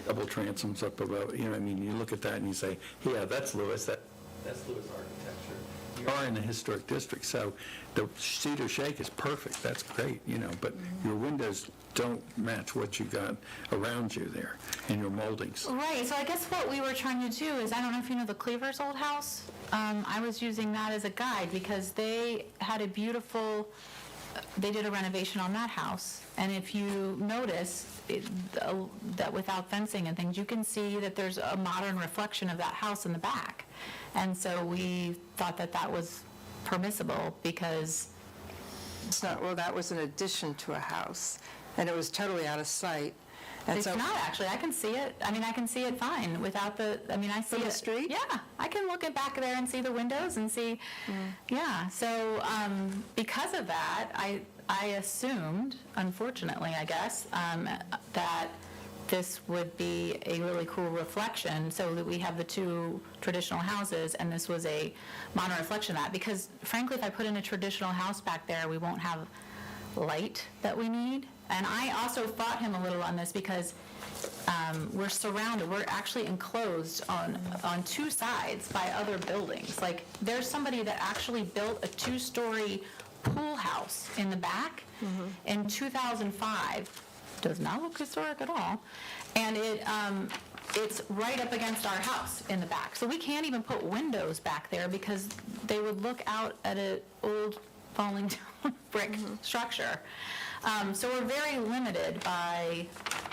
double transoms up above, you look at that and you say, yeah, that's Lewis, that's Lewis architecture. You are in the historic district, so the cedar shake is perfect, that's great, but your windows don't match what you got around you there in your moldings. Right, so I guess what we were trying to do is, I don't know if you know the Cleaver's old house. I was using that as a guide because they had a beautiful, they did a renovation on that house. And if you notice that without fencing and things, you can see that there's a modern reflection of that house in the back. And so we thought that that was permissible because It's not, well, that was an addition to a house, and it was totally out of sight. And it's so, not actually. I can see it. I mean, I can see it fine without the, I mean, I see From the it. street? Yeah, I can look at back there and see the windows and see, yeah. So because of that, I assumed, unfortunately, I guess, that this would be a really cool reflection, so that we have the two traditional houses, and this was a modern reflection of that. Because frankly, if I put in a traditional house back there, we won't have light that we need. And I also fought him a little on this because we're surrounded, we're actually enclosed on two sides by other buildings. Like, there's somebody that actually built a two-story pool house in the back in 2005. Does not look historic at all. And it's right up against our house in the back. So we can't even put windows back there because they would look out at an old falling down brick structure. So we're very limited by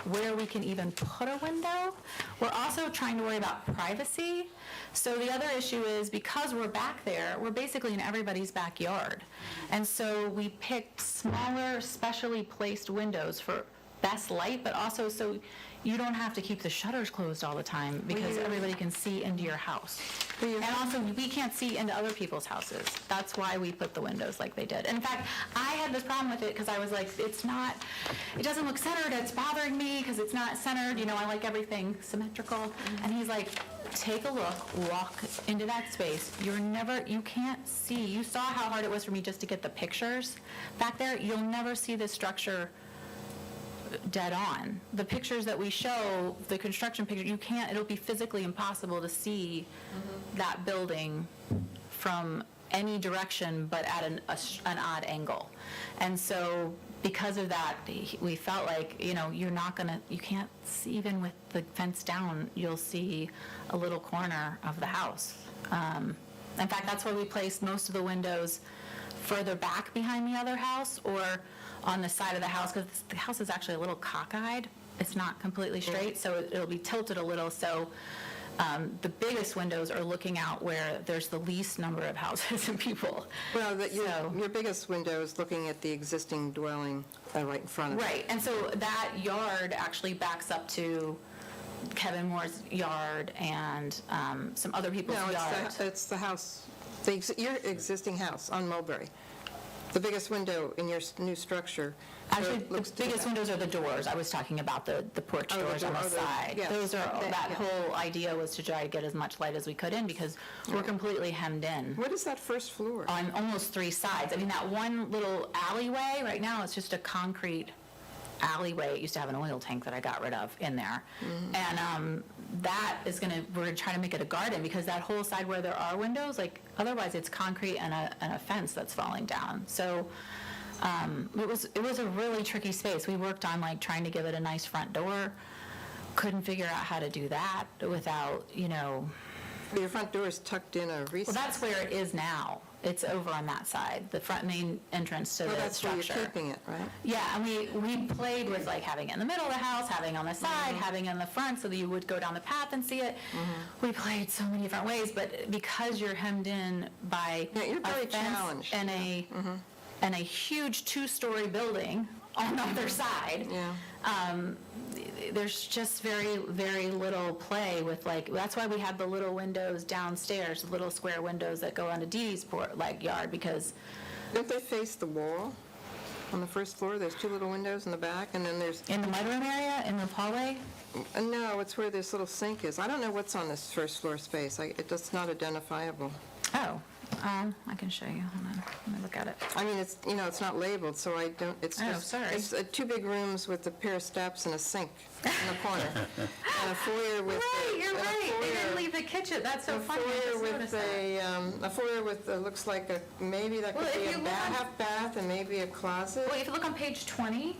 where we can even put a window. We're also trying to worry about privacy. So the other issue is, because we're back there, we're basically in everybody's backyard. And so we picked smaller, specially placed windows for best light, but also so you don't have to keep the shutters closed all the time because everybody can see into your house. And also, we can't see into other people's houses. That's why we put the windows like they did. In fact, I had this problem with it because I was like, it doesn't look centered. It's bothering me because it's not centered. I like everything symmetrical. And he's like, take a look, walk into that space. You can't see. You saw how hard it was for me just to get the pictures back there. You'll never see this structure dead on. The pictures that we show, the construction picture, it'll be physically impossible to see that building from any direction but at an odd angle. And so because of that, we felt like, you can't see, even with the fence down, you'll see a little corner of the house. In fact, that's why we placed most of the windows further back behind the other house or on the side of the house, because the house is actually a little cockeyed. It's not completely straight, so it'll be tilted a little. So the biggest windows are looking out where there's the least number of houses and people. well, your biggest window is looking at the existing dwelling right in front of it. Right, and so that yard actually backs up to Kevin Moore's yard and some other people's No, yards. it's the house, your existing house on Mulberry. The biggest window in your new structure. Actually, looks the to biggest back. windows are the doors. I was talking about the porch Oh, the doors on door- the oh, the- side. yes. Those are, that Yeah. whole idea was to try to get as much light as we could in because we're completely hemmed in What is that first floor? on almost three sides. I mean, that one little alleyway, right now, it's just a concrete alleyway. It used to have an oil tank that I got rid of in there. And that is we're going to try to make it a garden because that whole side where there are windows, like, otherwise it's concrete and a fence that's falling down. So it was a really tricky space. We worked on trying to give it a nice front door. Couldn't figure out how to do that without, Your front door is tucked in a recess. well, that's where it is now. It's over on that side, the front main entrance to Well, the that's where structure. you're keeping it, right? Yeah, and we played with having it in the middle of the house, having it on the side, having it in the front so that you would go down the path and see it. We played so many different ways, but because you're hemmed in by Yeah, you're a very fence challenged. and a huge two-story building on the other side, there's just very, very little play with that's why we have the little windows downstairs, the little square windows that go onto Dee's yard, because Don't they face the wall? On the first floor, there's two little windows in the back, and then there's, in the mudroom area, in the hallway, no, it's where this little sink is. I don't know what's on this first floor space. It's not identifiable. oh, I can show you. Hold on. Let me look at it. I mean, it's, it's not labeled, so I don't, it's Oh, just... sorry. It's two big rooms with a pair of steps and a sink in the corner. And a foyer with... Right, you're and a right. They didn't foyer- leave the kitchen. That's so A funny. I foyer just with noticed that. a foyer with, looks like maybe that Well, could if be you a look on- half bath and maybe a closet. Well, if you look on page 20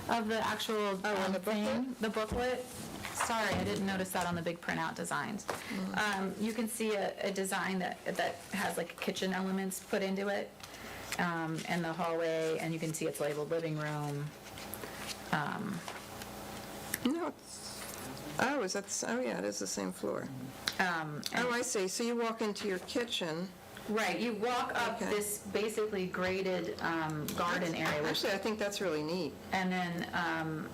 of the actual on the thing, the booklet, sorry, I didn't notice that on the big printout designs. You can see a design that has like kitchen elements put into it, and the hallway, and you can see it's labeled living room. No, yeah, it is the same floor. Oh, I see. So you walk into your kitchen. Right, you walk up Okay. this basically graded garden area, which Actually, I think that's really neat. and then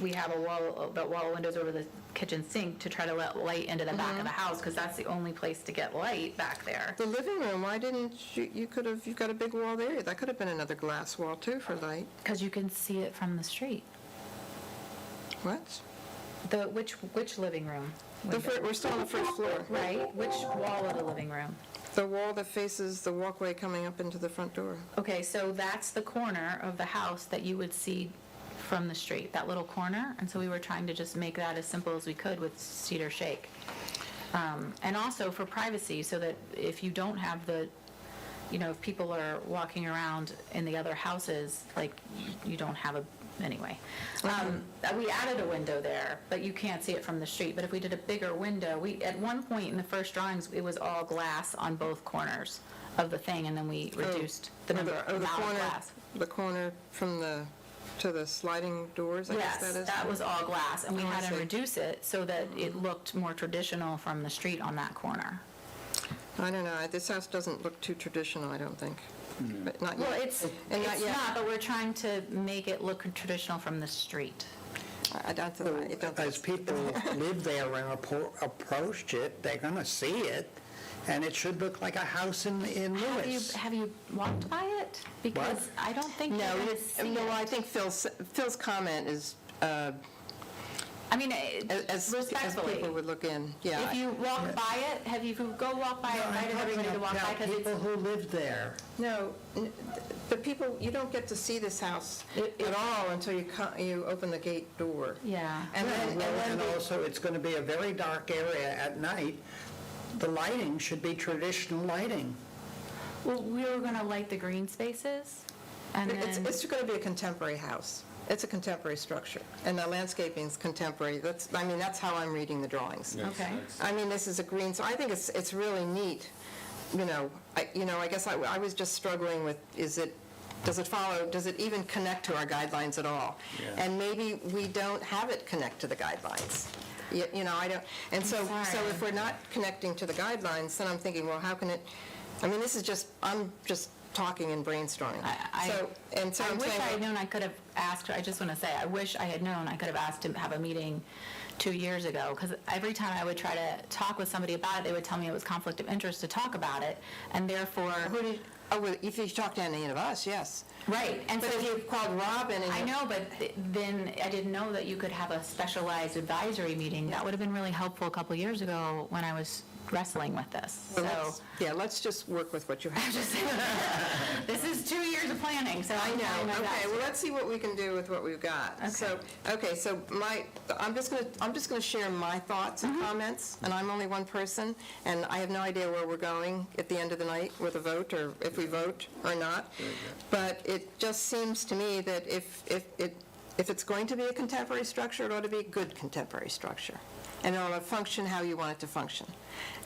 we have the wall windows over the kitchen sink to try to let light into the back of the house, because that's the only place to get light back there. The living room, why didn't you've got a big wall there. That could have been another glass wall, too, for light. Because you can see it from the street. What? Which living room? We're still on the first floor. Right, which wall of the living room? The wall that faces the walkway coming up into the front door. Okay, so that's the corner of the house that you would see from the street, that little corner, and so we were trying to just make that as simple as we could with cedar shake. And also for privacy, so that if you don't have if people are walking around in the other houses, like, you don't have anyway. We added a window there, but you can't see it from the street. But if we did a bigger window, at one point in the first drawings, it was all glass on both corners of the thing, and then we reduced the number the amount of corner, glass. the corner to the sliding doors, I guess that Yes, is? that was all glass, and we Oh, I had to see. reduce it so that it looked more traditional from the street on that corner. I don't know. This house doesn't look too traditional, I don't think. But not yet. Well, it's not yet. not, but we're trying to make it look traditional from the street. I don't think As people live there and approach it, they're going to see it, and it should look like a house in Lewis. Have you walked by it? Because I don't think you're going to see No, it. I think Phil's comment is, I mean, as respectfully, people would look in, yeah. if you walk by it, have you go walk by it, invited everybody to walk by? Because People it's, who live there. No, the people, you don't get to see this house at all until you open the gate door. yeah. And also, it's going to be a very dark area at night. The lighting should be traditional lighting. Well, we were going to light the green spaces, and then... It's going to be a contemporary house. It's a contemporary structure, and the landscaping's contemporary. That's how I'm reading the drawings. Okay. I mean, this is a green, so I think it's really neat. I guess I was just struggling with, does it even connect to our guidelines at all? And maybe we don't have it connect to the guidelines. I don't, and so if we're not connecting to the guidelines, then I'm thinking, well, how can it, I'm just talking and brainstorming. I wish I had known I could have asked her, I just want to say, I wish I had known I could have asked to have a meeting 2 years ago, because every time I would try to talk with somebody about it, they would tell me it was conflict of interest to talk about it, and therefore... if you talk to any of us, yes. Right. And But so if you called Robin and... I know, but then I didn't know that you could have a specialized advisory meeting. That would have been really helpful a couple of years ago when I was wrestling with this. So let's just work with what you have. this is 2 years of planning, so I know. trying my Okay, best. well, let's see what we can do with what we've got. Okay. So I'm just going to share my thoughts and comments, and I'm only one person, and I have no idea where we're going at the end of the night with a vote, or if we vote or not. But it just seems to me that if it's going to be a contemporary structure, it ought to be a good contemporary structure. And it ought to function how you want it to function.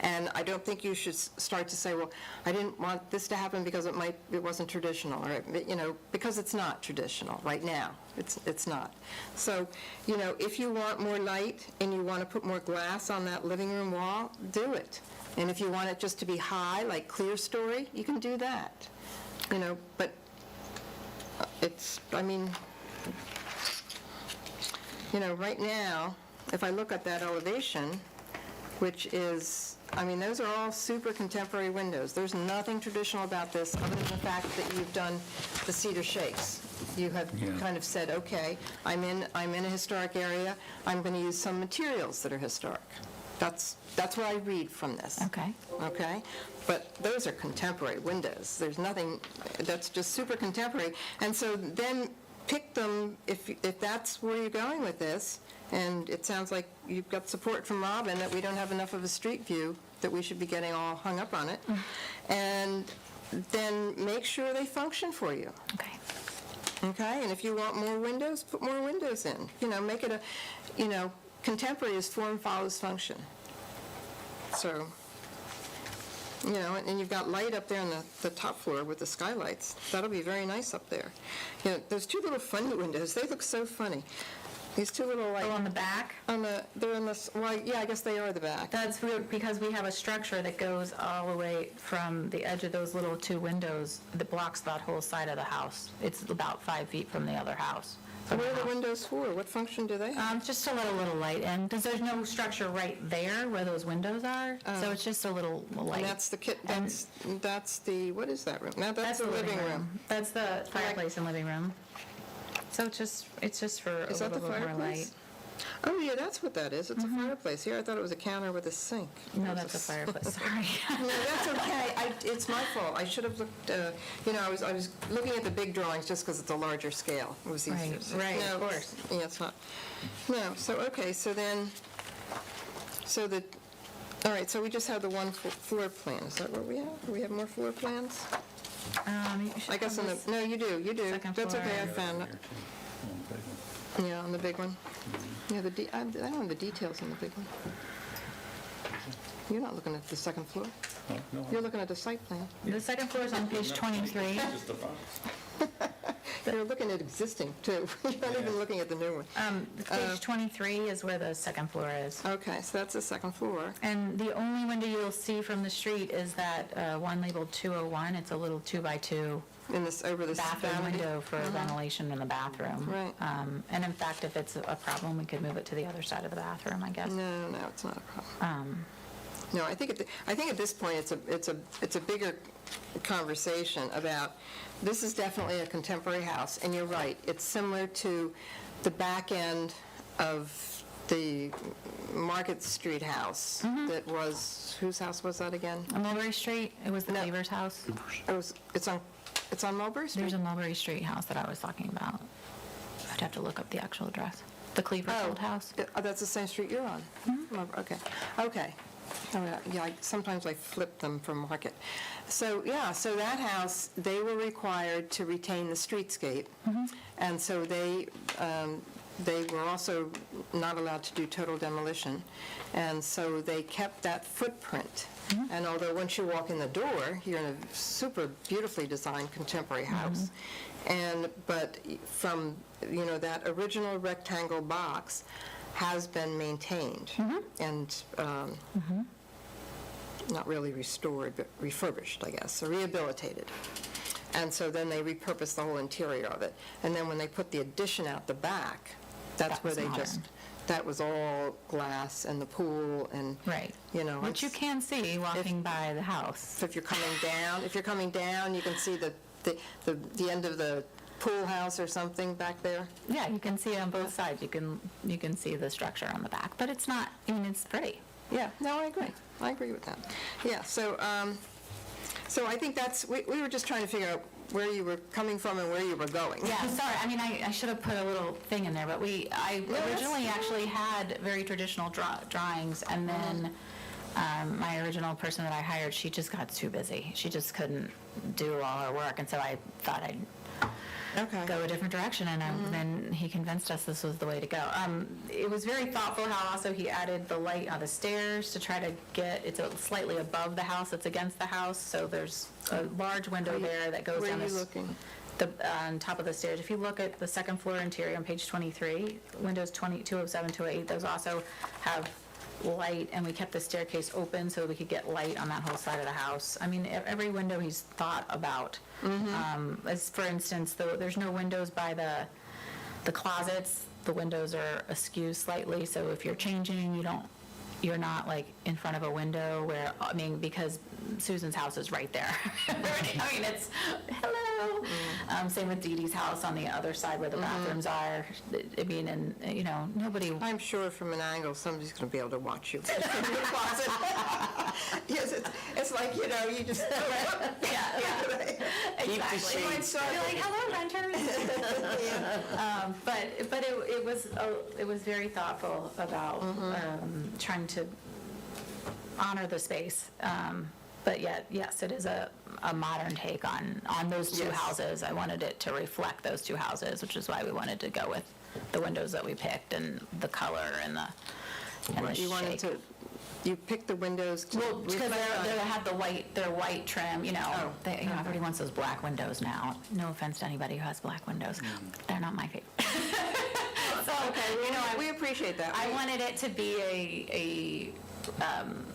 And I don't think you should start to say, well, I didn't want this to happen because it wasn't traditional, or, because it's not traditional right now. It's not. So, if you want more light and you want to put more glass on that living room wall, do it. And if you want it just to be high, like clear story, you can do that. But right now, if I look at that elevation, which is, those are all super contemporary windows. There's nothing traditional about this other than the fact that you've done the cedar shakes. You have kind of said, okay, I'm in a historic area. I'm going to use some materials that are historic. That's what I read from this. Okay. Okay? But those are contemporary windows. There's nothing, that's just super contemporary. And so then pick them, if that's where you're going with this, and it sounds like you've got support from Robin that we don't have enough of a street view, that we should be getting all hung up on it. And then make sure they function for you. Okay. Okay, and if you want more windows, put more windows in. Make it contemporary is form follows function. So, and you've got light up there on the top floor with the skylights. That'll be very nice up there. Those two little funny windows, they look so funny. These two little, like... Oh, on the back? They're in the, well, yeah, I guess they are the back. That's weird, because we have a structure that goes all the way from the edge of those little two windows that blocks that whole side of the house. It's about 5 feet from the other house. What are the windows for? What function do they have? Just to let a little light in, because there's no structure right there where those windows are, so it's just a little light. And that's that's the, what is that room? No, that's the living room. That's the fireplace and living room. So it's just for a Is that little the bit more light. fireplace? Oh, yeah, that's what that is. It's a fireplace. Here, I thought it was a counter with a sink. No, that's a fireplace, sorry. No, that's okay. It's my fault. I should have looked, I was looking at the big drawings just because it's a larger scale. It was easier. Right, No, of course. Yeah, it's not. No, so, okay, all right, so we just have the one floor plan. Is that what we have? Do we have more floor plans? I guess no, you do. Second That's floor. okay, I found it. Yeah, on the big one. Yeah, I don't have the details on the big one. You're not looking at the second floor. You're looking at the site plan. The second floor is on page 23. You're looking at existing, too. You're not even looking at the new one. Page 23 is where the second floor is. Okay, so that's the second floor. And the only window you'll see from the street is that one labeled 201. It's a little 2x2 Over this bathroom vanity. window for ventilation in the bathroom. Right. And in fact, if it's a problem, we could move it to the other side of the bathroom, I guess. No, it's not a problem. No, I think at this point, it's a bigger conversation about, this is definitely a contemporary house, and you're right, it's similar to the back end of the Market Street house that was, whose house was that again? On Mulberry Street, it was the No. Cleaver's house. It's on Mulberry Street? There's a Mulberry Street house that I was talking about. I'd have to look up the actual address. The Cleaver's old house. That's the same street you're on? Okay. Oh, yeah, sometimes I flip them from Market. So, yeah, so that house, they were required to retain the streetscape, and so they were also not allowed to do total demolition, and so they kept that footprint. And although once you walk in the door, you're in a super beautifully designed contemporary house, but from, that original rectangle box has been maintained and not really restored, but refurbished, I guess, or rehabilitated. And so then they repurposed the whole interior of it. And then when they put the addition out the back, that's That where was they modern. that was all glass and the pool and, Right. it's- Which you can see walking by the house. So if you're coming down, you can see the end of the pool house or something back there. Yeah, you can see it on both sides. You can see the structure on the back, but it's not, it's pretty. Yeah, no, I agree. I agree with that. Yeah, so I think we were just trying to figure out where you were coming from and where you were going. Yeah, sorry, I should have put a little thing in there, but I originally actually had very traditional drawings, and then my original person that I hired, she just got too busy. She just couldn't do all her work, and so I thought I'd go a different direction, and then he convinced us this was the way to go. It was very thoughtful how also he added the light on the stairs to try to it's slightly above the house, it's against the house, so there's a large window there that goes Where down are you looking? on top of the stairs. If you look at the second floor interior on page 23, windows 207, 208, those also have light, and we kept the staircase open so we could get light on that whole side of the house. I mean, every window he's thought about. As for instance, there's no windows by the closets. The windows are askew slightly, so if you're changing, you're not like in front of a window where, I mean, because Susan's house is right there. I mean, it's, hello. Same with Dee Dee's house on the other side where the bathrooms are. I mean, and, you know, nobody. I'm sure from an angle, somebody's going to be able to watch you from your closet. Yes, it's like, you know, you just. Yeah. Exactly. You might start like, hello, renters. But it was very thoughtful about trying to honor the space. But yet, yes, it is a modern take on those two houses. I wanted it to reflect those two houses, which is why we wanted to go with the windows that we picked and the color and the You wanted shape. you picked the windows to Well, because reflect they have their white trim, you know. Everybody wants those black windows now. No offense to anybody who has black windows. They're not my favorite. So, Okay, you know, we appreciate that. I wanted it to be a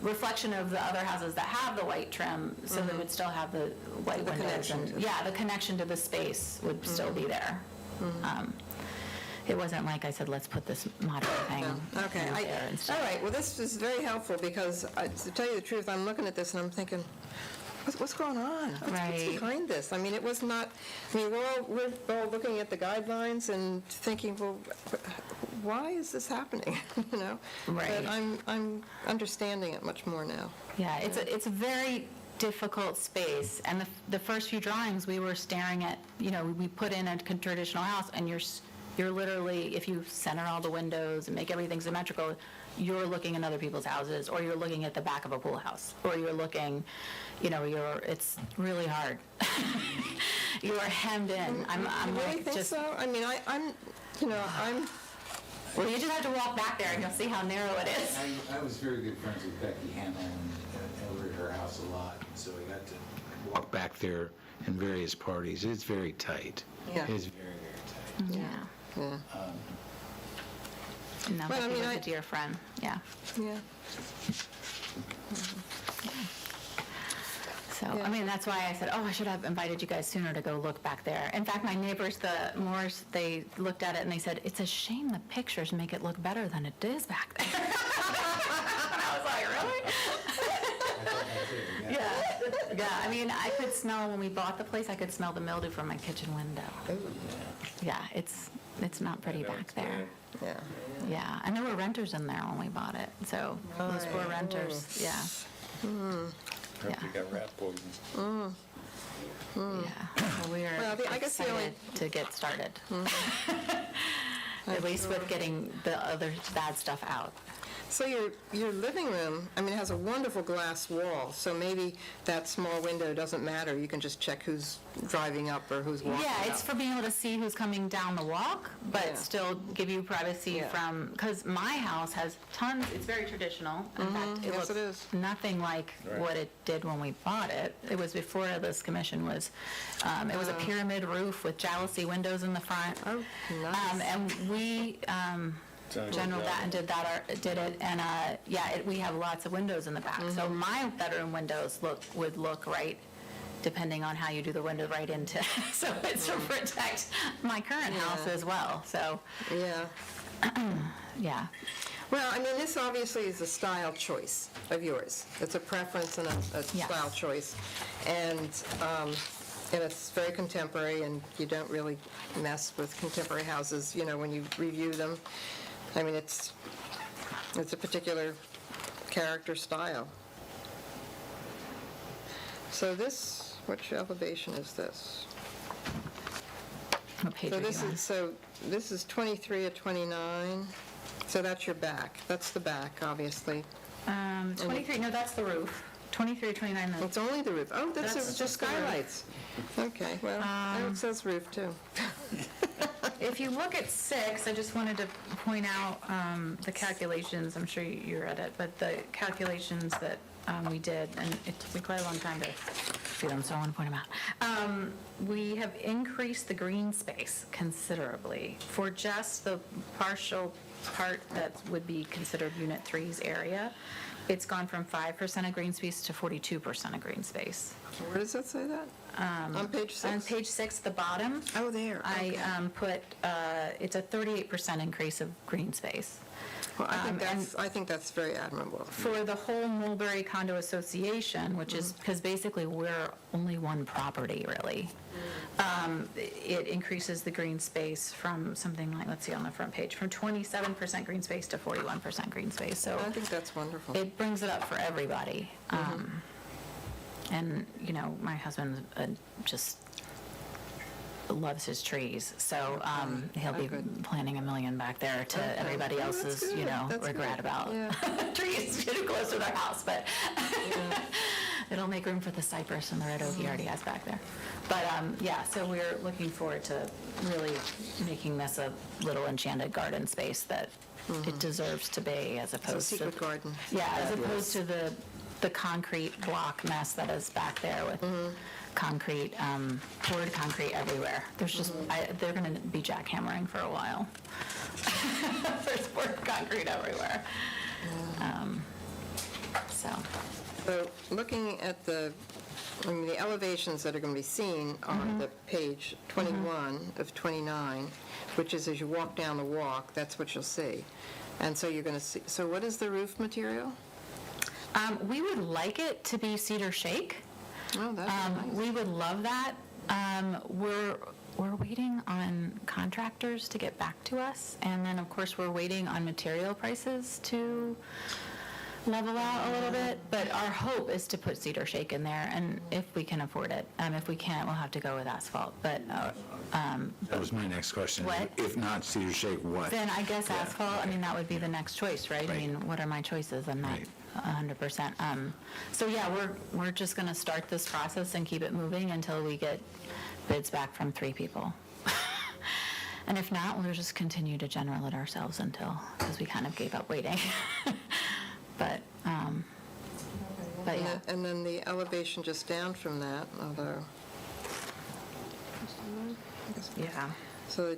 reflection of the other houses that have the white trim, so they would still have the white The windows. connection And to- yeah, the connection to the space would still be there. It wasn't like I said, let's put this modern thing Okay, there instead. all right, well, this is very helpful because, to tell you the truth, I'm looking at this and I'm thinking, what's going on? What's Right. behind this? I mean, it was not, I mean, we're all looking at the guidelines and thinking, well, why is this happening, you know? Right. But I'm understanding it much more now. Yeah, it's a very difficult space, and the first few drawings, we were staring at, you know, we put in a traditional house, and you're literally, if you center all the windows and make everything symmetrical, you're looking at other people's houses, or you're looking at the back of a pool house, or you're looking, you know, it's really hard. You are hemmed in. I'm You really like, think just, so? I mean, I'm, you know, well, you just have to walk back there and you'll see how narrow it is. I was very good friends with Becky Hamill and over at her house a lot, and so I got to walk back there in various parties. It's very tight. Yeah. It's very, very tight. Yeah. yeah, No, Well, I Becky mean, was I- a dear friend, yeah. yeah. So, I mean, that's why I said, oh, I should have invited you guys sooner to go look back there. In fact, my neighbors, the Moores, they looked at it and they said, it's a shame the pictures make it look better than it is back there. And I was like, really? Yeah, I mean, I could smell, when we bought the place, I could smell the mildew from my kitchen window. Yeah, it's not pretty back there. Yeah. Yeah, and there were renters in there when we bought it, so those poor renters, yeah. Hope you got rat poison. Yeah, well, we Well, are I guess the only- excited to get started. At least with getting the other bad stuff out. So your living room, I mean, it has a wonderful glass wall, so maybe that small window doesn't matter. You can just check who's driving up or who's walking Yeah, up. it's for being able to see who's coming down the walk, but Yeah. still give you privacy Yeah. from, because my house has tons, it's very traditional. In fact, it Yes, looks it is. nothing like what it did when we bought it. It was before this commission was, it was a pyramid roof with jalousie windows in the front. Oh, nice. And we, General Batten did it, and we have lots of windows in the back. So my bedroom windows would look right, depending on how you do the window, right into. So it's to protect my current house as well. So Yeah. yeah, Well, I mean, this obviously is a style choice of yours. It's a preference and a Yes. style choice. And it's very contemporary, and you don't really mess with contemporary houses, you know, when you review them. I mean, it's a particular character style. So this, which elevation is this? what page So are you this on? this is 23 at 29. So that's your back. That's the back, obviously. 23, no, that's the roof. 23 or 29, though. It's only the roof. Oh, that's That's just just the roof. skylights. Okay, well, there it says roof, too. If you look at 6, I just wanted to point out the calculations. I'm sure you read it, but the calculations that we did, and it took me quite a long time to do them, so I want to point them out. We have increased the green space considerably for just the partial part that would be considered Unit 3's area. It's gone from 5% of green space to 42% of green space. Where does that say that? On page 6? On page 6, the bottom. Oh, there, okay. I put, it's a 38% increase of green space. Well, I think that's very admirable. For the whole Mulberry Condo Association, which is, because basically we're only one property, really, it increases the green space from something like, let's see on the front page, from 27% green space to 41% green space. So I think that's wonderful. it brings it up for everybody. And, you know, my husband just loves his trees, so he'll be planting $1 million back there to everybody else's, you know, That's regret good. about Yeah. trees too close to their house, but it'll make room for the cypress and the red oak he already has back there. But, yeah, so we're looking forward to really making this a little enchanted garden space that it deserves to be, as It's a opposed to... secret garden. Yeah, as opposed to the concrete block mess that is back there with concrete, poured concrete everywhere. There's just, they're going to be jackhammering for a while. There's poured concrete everywhere. So looking at the elevations that are going to be seen on the page 21 of 29, which is as you walk down the walk, that's what you'll see. And so you're going to see, so what is the roof material? We would like it to be cedar shake. Oh, that's nice. We would love that. We're waiting on contractors to get back to us, and then, of course, we're waiting on material prices to level out a little bit, but our hope is to put cedar shake in there, and if we can afford it. If we can't, we'll have to go with asphalt, but That was my next question. What? If not cedar shake, what? then I guess asphalt, that would be the next choice, right? I Right. mean, what are my choices? I'm not Right. 100%. So yeah, we're just going to start this process and keep it moving until we get bids back from 3 people. And if not, we'll just continue to general it ourselves because we kind of gave up waiting. But yeah. And then the elevation just down from that, although, Yeah. so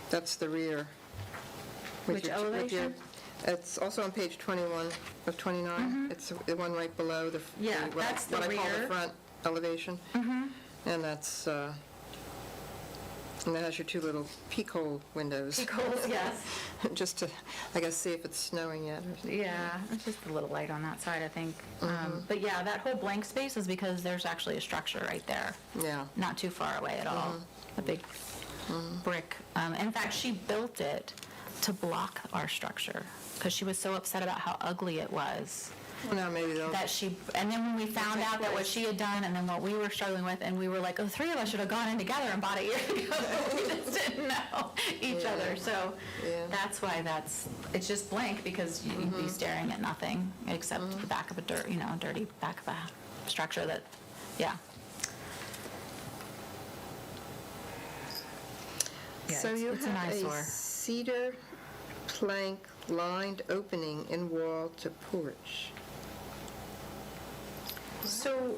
that's the rear. With Which your- with your- elevation? It's also on page 21 of 29. It's the one right below the... Yeah, what I- that's the What I call rear. the front elevation. And that's, and that has your 2 little peek hole windows. Peak holes, yes. Just to, I guess, see if it's snowing yet or something. Yeah, it's just a little light on that side, I think. But yeah, that whole blank space is because there's actually a structure right there. Yeah. Not too far away at all. A big brick. In fact, she built it to block our structure because she was so upset about how ugly it was. Well, now maybe they'll... And then when we found out that what she had done and then what we were struggling with, and we were like, the 3 of us should have gone in together and bought it years ago. We just didn't know each other. So that's why it's just blank because you'd be staring at nothing except the back of a dirty back of a structure that, yeah. So you it's an have a eyesore. cedar plank lined opening in wall to porch. So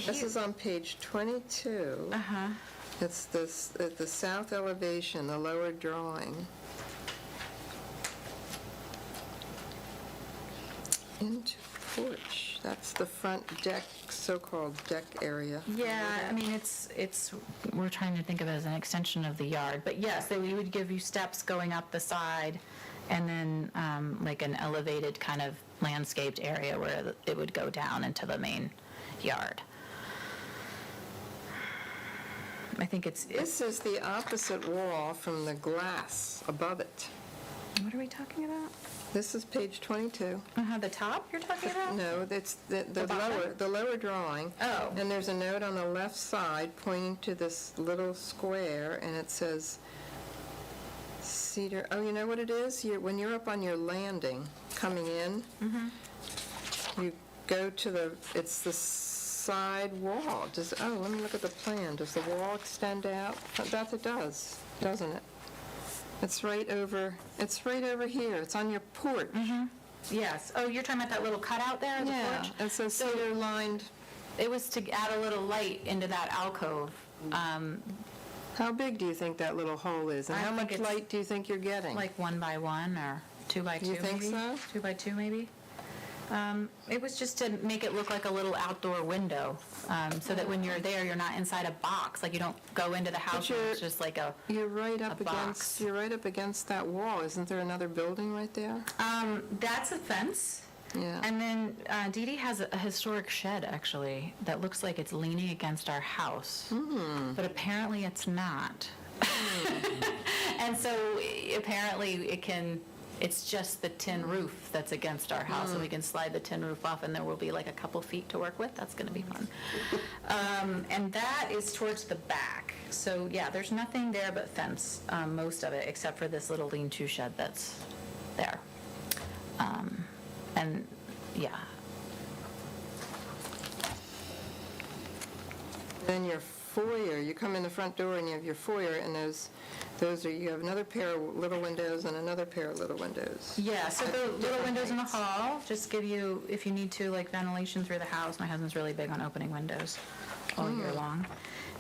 This is on page 22. Uh-huh. It's the south elevation, the lower drawing. Into porch, that's the front deck, so-called deck area. Yeah, it's we're trying to think of it as an extension of the yard, but yes, we would give you steps going up the side, and then like an elevated kind of landscaped area where it would go down into the main yard. I think it's This is the opposite wall from the glass above it. what are we talking about? This is page 22. The top you're talking about? No, it's the bottom? lower drawing. Oh. And there's a note on the left side pointing to this little square, and it says cedar, oh, you know what it is? When you're up on your landing, coming in, you go to it's the side wall. Let me look at the plan. Does the wall extend out? That it does, doesn't it? It's right over here. It's on your porch. Yes. Oh, you're talking about that little cutout there, the Yeah, porch? it says cedar lined. It was to add a little light into that alcove. How big do you think that little hole is? And I how think much it's light do you think you're getting? Like 1 by 1 or 2 by 2 You think maybe? so? 2 by 2 maybe? It was just to make it look like a little outdoor window, so that when you're there, you're not inside a box, like you don't go into the house and it's just like a, You're right up a box. against that wall. Isn't there another building right there? that's a fence. Yeah. And then Dee Dee has a historic shed, actually, that looks like it's leaning against our house. But apparently it's not. And so apparently it's just the tin roof that's against our house, and we can slide the tin roof off, and there will be like a couple feet to work with. That's going to be fun. And that is towards the back. So, yeah, there's nothing there but fence, most of it, except for this little lean-to shed that's there. And, yeah. Then your foyer, you come in the front door and you have your foyer, and you have another pair of little windows and another pair of little windows. Yeah, so the little Different windows in the heights. hall just give you, if you need to, like ventilation through the house. My husband's really big on opening windows all year long.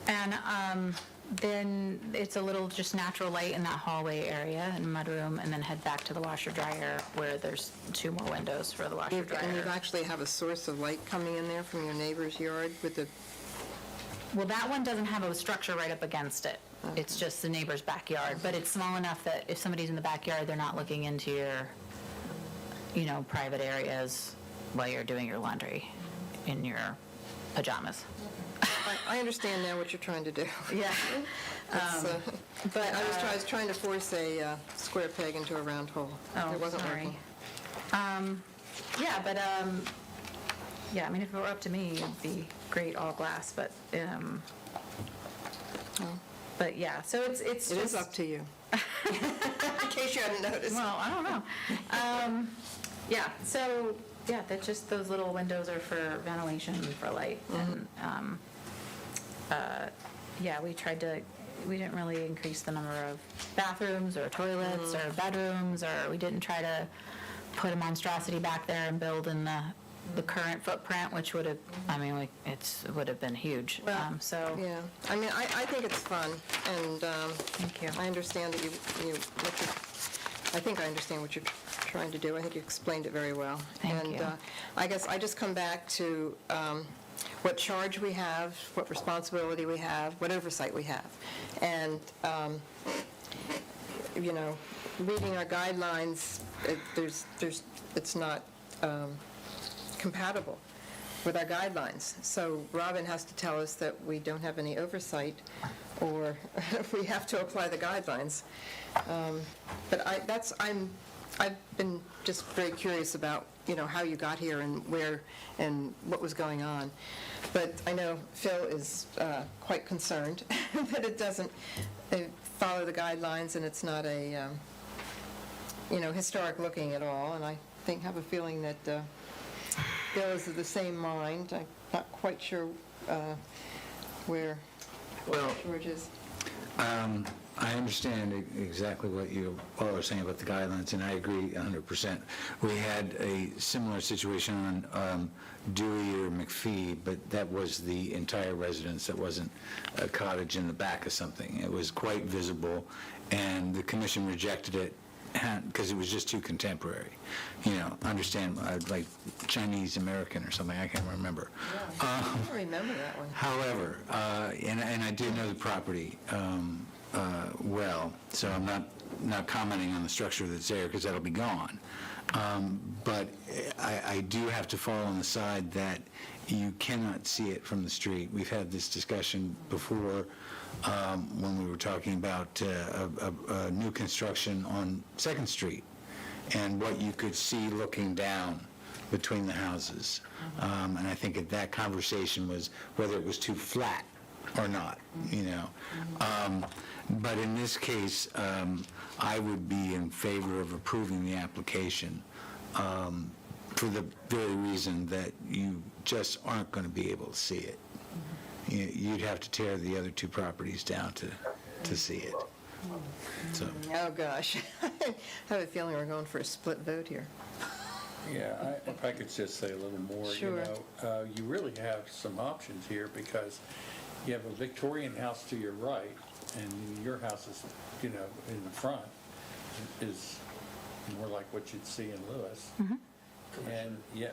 And then it's a little just natural light in that hallway area and mudroom, and then head back to the washer dryer where there's 2 more windows for the washer And you dryer. actually have a source of light coming in there from your neighbor's yard with the, Well, that one doesn't have a structure right up against it. It's just the neighbor's backyard, but it's small enough that if somebody's in the backyard, they're not looking into your, private areas while you're doing your laundry in your pajamas. I understand now what you're trying to do. Yeah. But I was trying to force a square peg into a round hole. It wasn't sorry. working. Yeah, but, yeah, I mean, if it were up to me, it'd be great all glass, but, yeah, so it's It just. is up to you. In case you hadn't noticed. Well, I don't know. Yeah, so, yeah, that's just, those little windows are for ventilation, for light. And, yeah, we didn't really increase the number of bathrooms or toilets or bedrooms, or we didn't try to put a monstrosity back there and build in the current footprint, which would have, I mean, it would have been huge. So, Yeah, I mean, I think it's fun, and Thank you. I understand that I think I understand what you're trying to do. I think you explained it very well. Thank you. And I guess I just come back to what charge we have, what responsibility we have, what oversight we have. And, reading our guidelines, it's not compatible with our guidelines. So Robin has to tell us that we don't have any oversight, or we have to apply the guidelines. But I've been just very curious about, how you got here and where and what was going on. But I know Phil is quite concerned that it doesn't follow the guidelines, and it's not a, historic looking at all. And I have a feeling that Bill is of the same mind. I'm not quite sure where George is. I understand exactly what you all are saying about the guidelines, and I agree 100%. We had a similar situation on Dewey or McPhee, but that was the entire residence. That wasn't a cottage in the back of something. It was quite visible, and the commission rejected it because it was just too contemporary. Understand, like Chinese American or something, I can't remember. I don't remember that one. However, and I do know the property well, so I'm not commenting on the structure that's there because that'll be gone. But I do have to fall on the side that you cannot see it from the street. We've had this discussion before when we were talking about a new construction on 2nd Street and what you could see looking down between the houses. And I think that conversation was whether it was too flat or not, But in this case, I would be in favor of approving the application for the very reason that you just aren't going to be able to see it. You'd have to tear the other 2 properties down to see it. So. Oh, gosh. I have a feeling we're going for a split vote here. Yeah, if I could just say a little more, Sure. You really have some options here because you have a Victorian house to your right, and your house is, in the front is more like what you'd see in Lewis. And, yeah,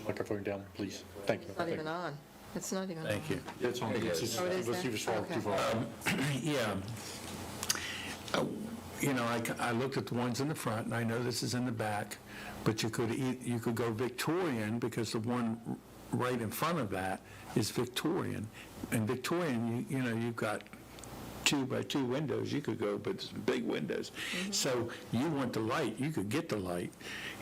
Microphone down, please. Thank you. It's not even on. It's not even on. thank you. It's on. It's Oh, it is let's see there? if it's far Okay. too far. Yeah. You know, I looked at the ones in the front, and I know this is in the back, but you could go Victorian, because the one right in front of that is Victorian. And Victorian, you know, you've got 2-by-2 windows, you could go, but it's big windows. So you want the light, you could get the light.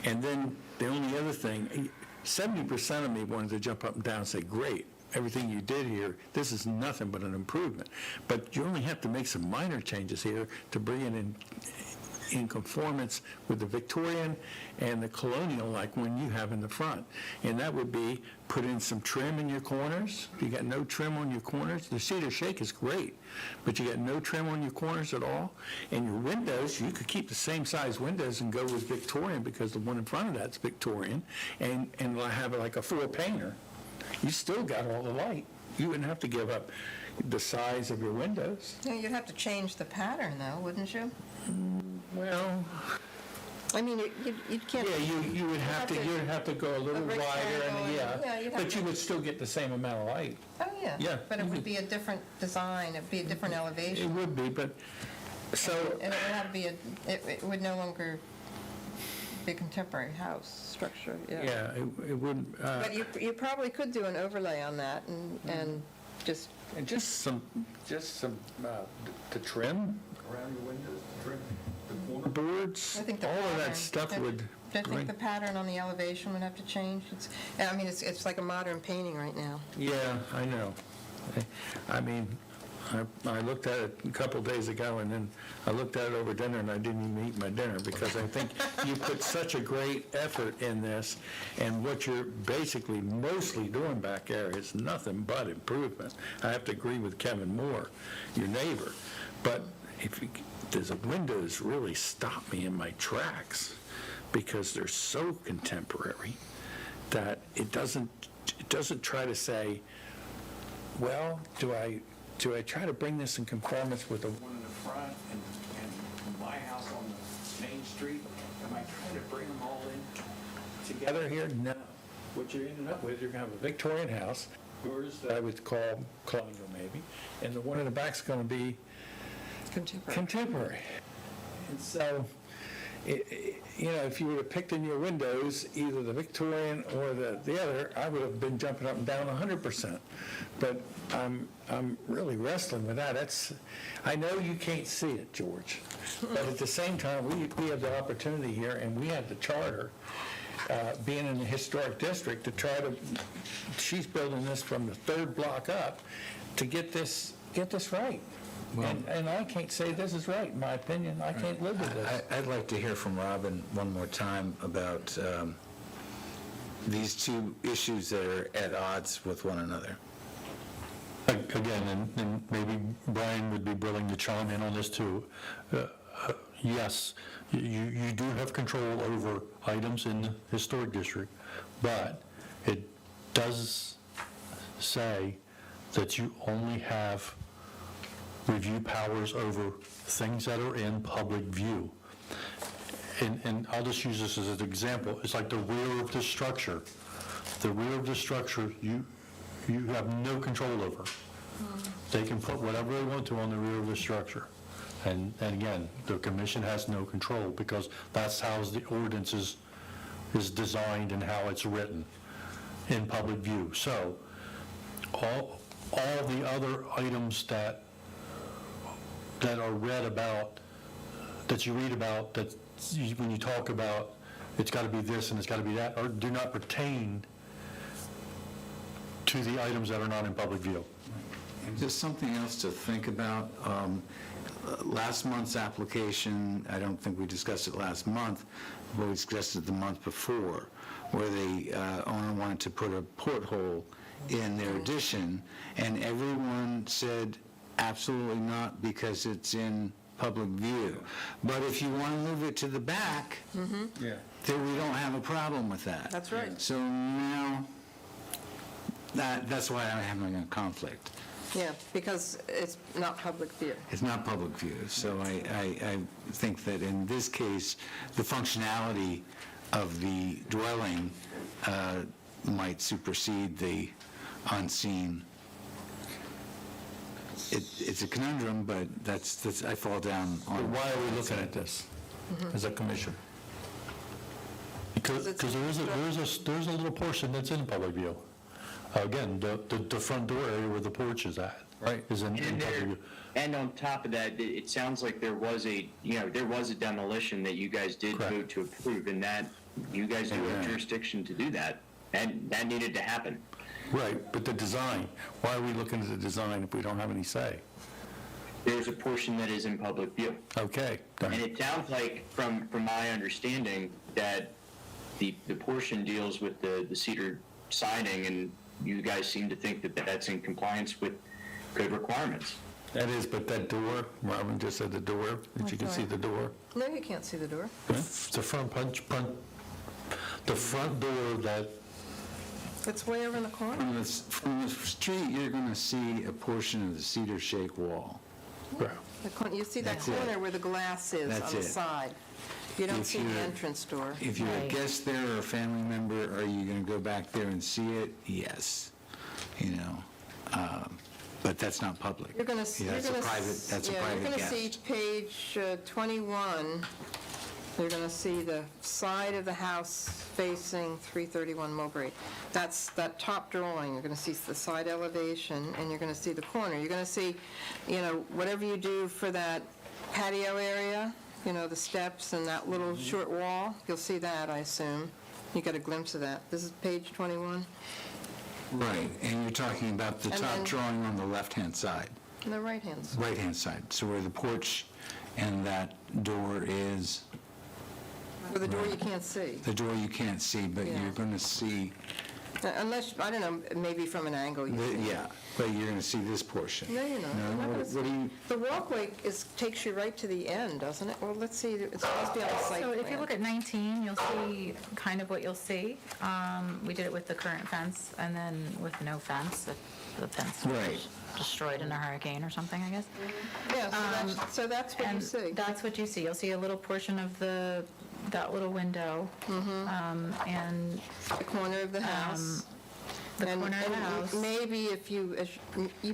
And then the only other thing, 70% of me wanted to jump up and down and say, great, everything you did here, this is nothing but an improvement. But you only have to make some minor changes here to bring it in conformance with the Victorian and the colonial like one you have in the front. And that would be put in some trim in your corners. You got no trim on your corners. The cedar shake is great, but you got no trim on your corners at all. And your windows, you could keep the same size windows and go with Victorian, because the one in front of that's Victorian, and have it like a 4-painter. You still got all the light. You wouldn't have to give up the size of your windows. Yeah, you'd have to change the pattern, though, wouldn't you? Well, I mean, you can't. yeah, you would have to, you'd have to go a little A wider, rectangle and and- yeah, yeah, you'd have but you to- would still get the same amount of light. Oh, yeah. Yeah. But it would be a different design, it'd be a different It elevation. would be, but, so, And it would have to be, it would no longer be a contemporary house structure, yeah. yeah, it wouldn't, But you probably could do an overlay on that and just, and just some, the trim around your windows, the trim, the corner boards, I think the all of pattern. that stuff would. Do you think the pattern on the elevation would have to change? I mean, it's like a modern painting right now. Yeah, I know. I mean, I looked at it a couple days ago, and then I looked at it over dinner, and I didn't even eat my dinner, because I think you put such a great effort in this, and what you're basically mostly doing back there is nothing but improvement. I have to agree with Kevin Moore, your neighbor, but there's windows really stop me in my tracks, because they're so contemporary that it doesn't try to say, well, do I try to bring this in conformance with the one in the front and my house on the main street? Am I trying to bring them all in together here? No. What you're ending up with, you're going to have a Victorian house, yours that I would call colonial maybe, and the one in the back's going to be contemporary. And so, you know, if you would have picked in your windows either the Victorian or the other, I would have been jumping up and down 100%. But I'm really wrestling with that. I know you can't see it, George, but at the same time, we have the opportunity here, and we have the charter, being in the historic district, to try to. She's building this from the third block up to get this right. And I can't say this is right, in my opinion. I can't live with this. I'd like to hear from Robin one more time about these two issues that are at odds with one another. Again, and maybe Brian would be willing to chime in on this too. Yes, you do have control over items in the historic district, but it does say that you only have review powers over things that are in public view. And I'll just use this as an example. It's like the rear of the structure. The rear of the structure, you have no control over. They can put whatever they want to on the rear of the structure. And again, the commission has no control, because that's how the ordinance is designed and how it's written in public view. So all the other items that are read about, that you read about, that when you talk about it's got to be this and it's got to be that, or do not pertain to the items that are not in public view. And just something else to think about. Last month's application, I don't think we discussed it last month, but we discussed it the month before, where the owner wanted to put a porthole in their addition, and everyone said absolutely not, because it's in public view. But if you want to move it to the back, Yeah. then we don't have a problem with that. That's right. So now, that's why I'm having a conflict. Yeah, because it's not public view. It's not public view, so I think that in this case, the functionality of the dwelling might supersede the unseen. It's a conundrum, but that's I fall down But on. why are we looking at this as a commission? Because there's a little portion that's in public view. Again, the front door area where the porch is at. Right. Is in And public view. and on top of that, it sounds like there was a demolition that you guys did Correct. vote to approve, and that you guys do have jurisdiction to do that, and that needed to happen. Right, but the design, why are we looking at the design if we don't have any say? There's a portion that is in public view. Okay, And it sounds like, from my understanding, that the portion deals with the cedar siding, and you guys seem to think that that's in compliance with code requirements. that is, but that door, Robin just said the door, that you can see the door. No, you can't see the door. The front door that, It's way over in the corner. From the street, you're going to see a portion of the cedar shake wall. You see that That's it. corner where the glass is That's on the it. side. You don't If see the you're- entrance door. If you're a Right. guest there or a family member, are you going to go back there and see it? Yes. But that's not public. You're going to, Yeah, that's a private you're going to guest. see page 21. You're going to see the side of the house facing 331 Mulberry. That's that top drawing. You're going to see the side elevation, and you're going to see the corner. You're going to see, whatever you do for that patio area, the steps and that little short wall, you'll see that, I assume. You got a glimpse of that. This is page 21, Right, and you're talking about the And top then- drawing on the left-hand side, on the right-hand side. right-hand side. So where the porch and that door is, With the door you can't see. the door you can't see, but Yeah. you're going to see, Unless, I don't know, maybe from an angle you see. yeah, but you're going to see this portion. No, you're not. You're not gonna What do you, The walkway takes you right to the end, doesn't it? Well, let's see, it's supposed to be on the site So plan. if you look at 19, you'll see kind of what you'll see. We did it with the current fence, and then with no fence, if the fence was Right. destroyed in a hurricane or something, I guess. Yeah, so that's what you And see. that's what you see. You'll see a little portion of that little window, and The corner of the house. the And- corner of the and house. Maybe if you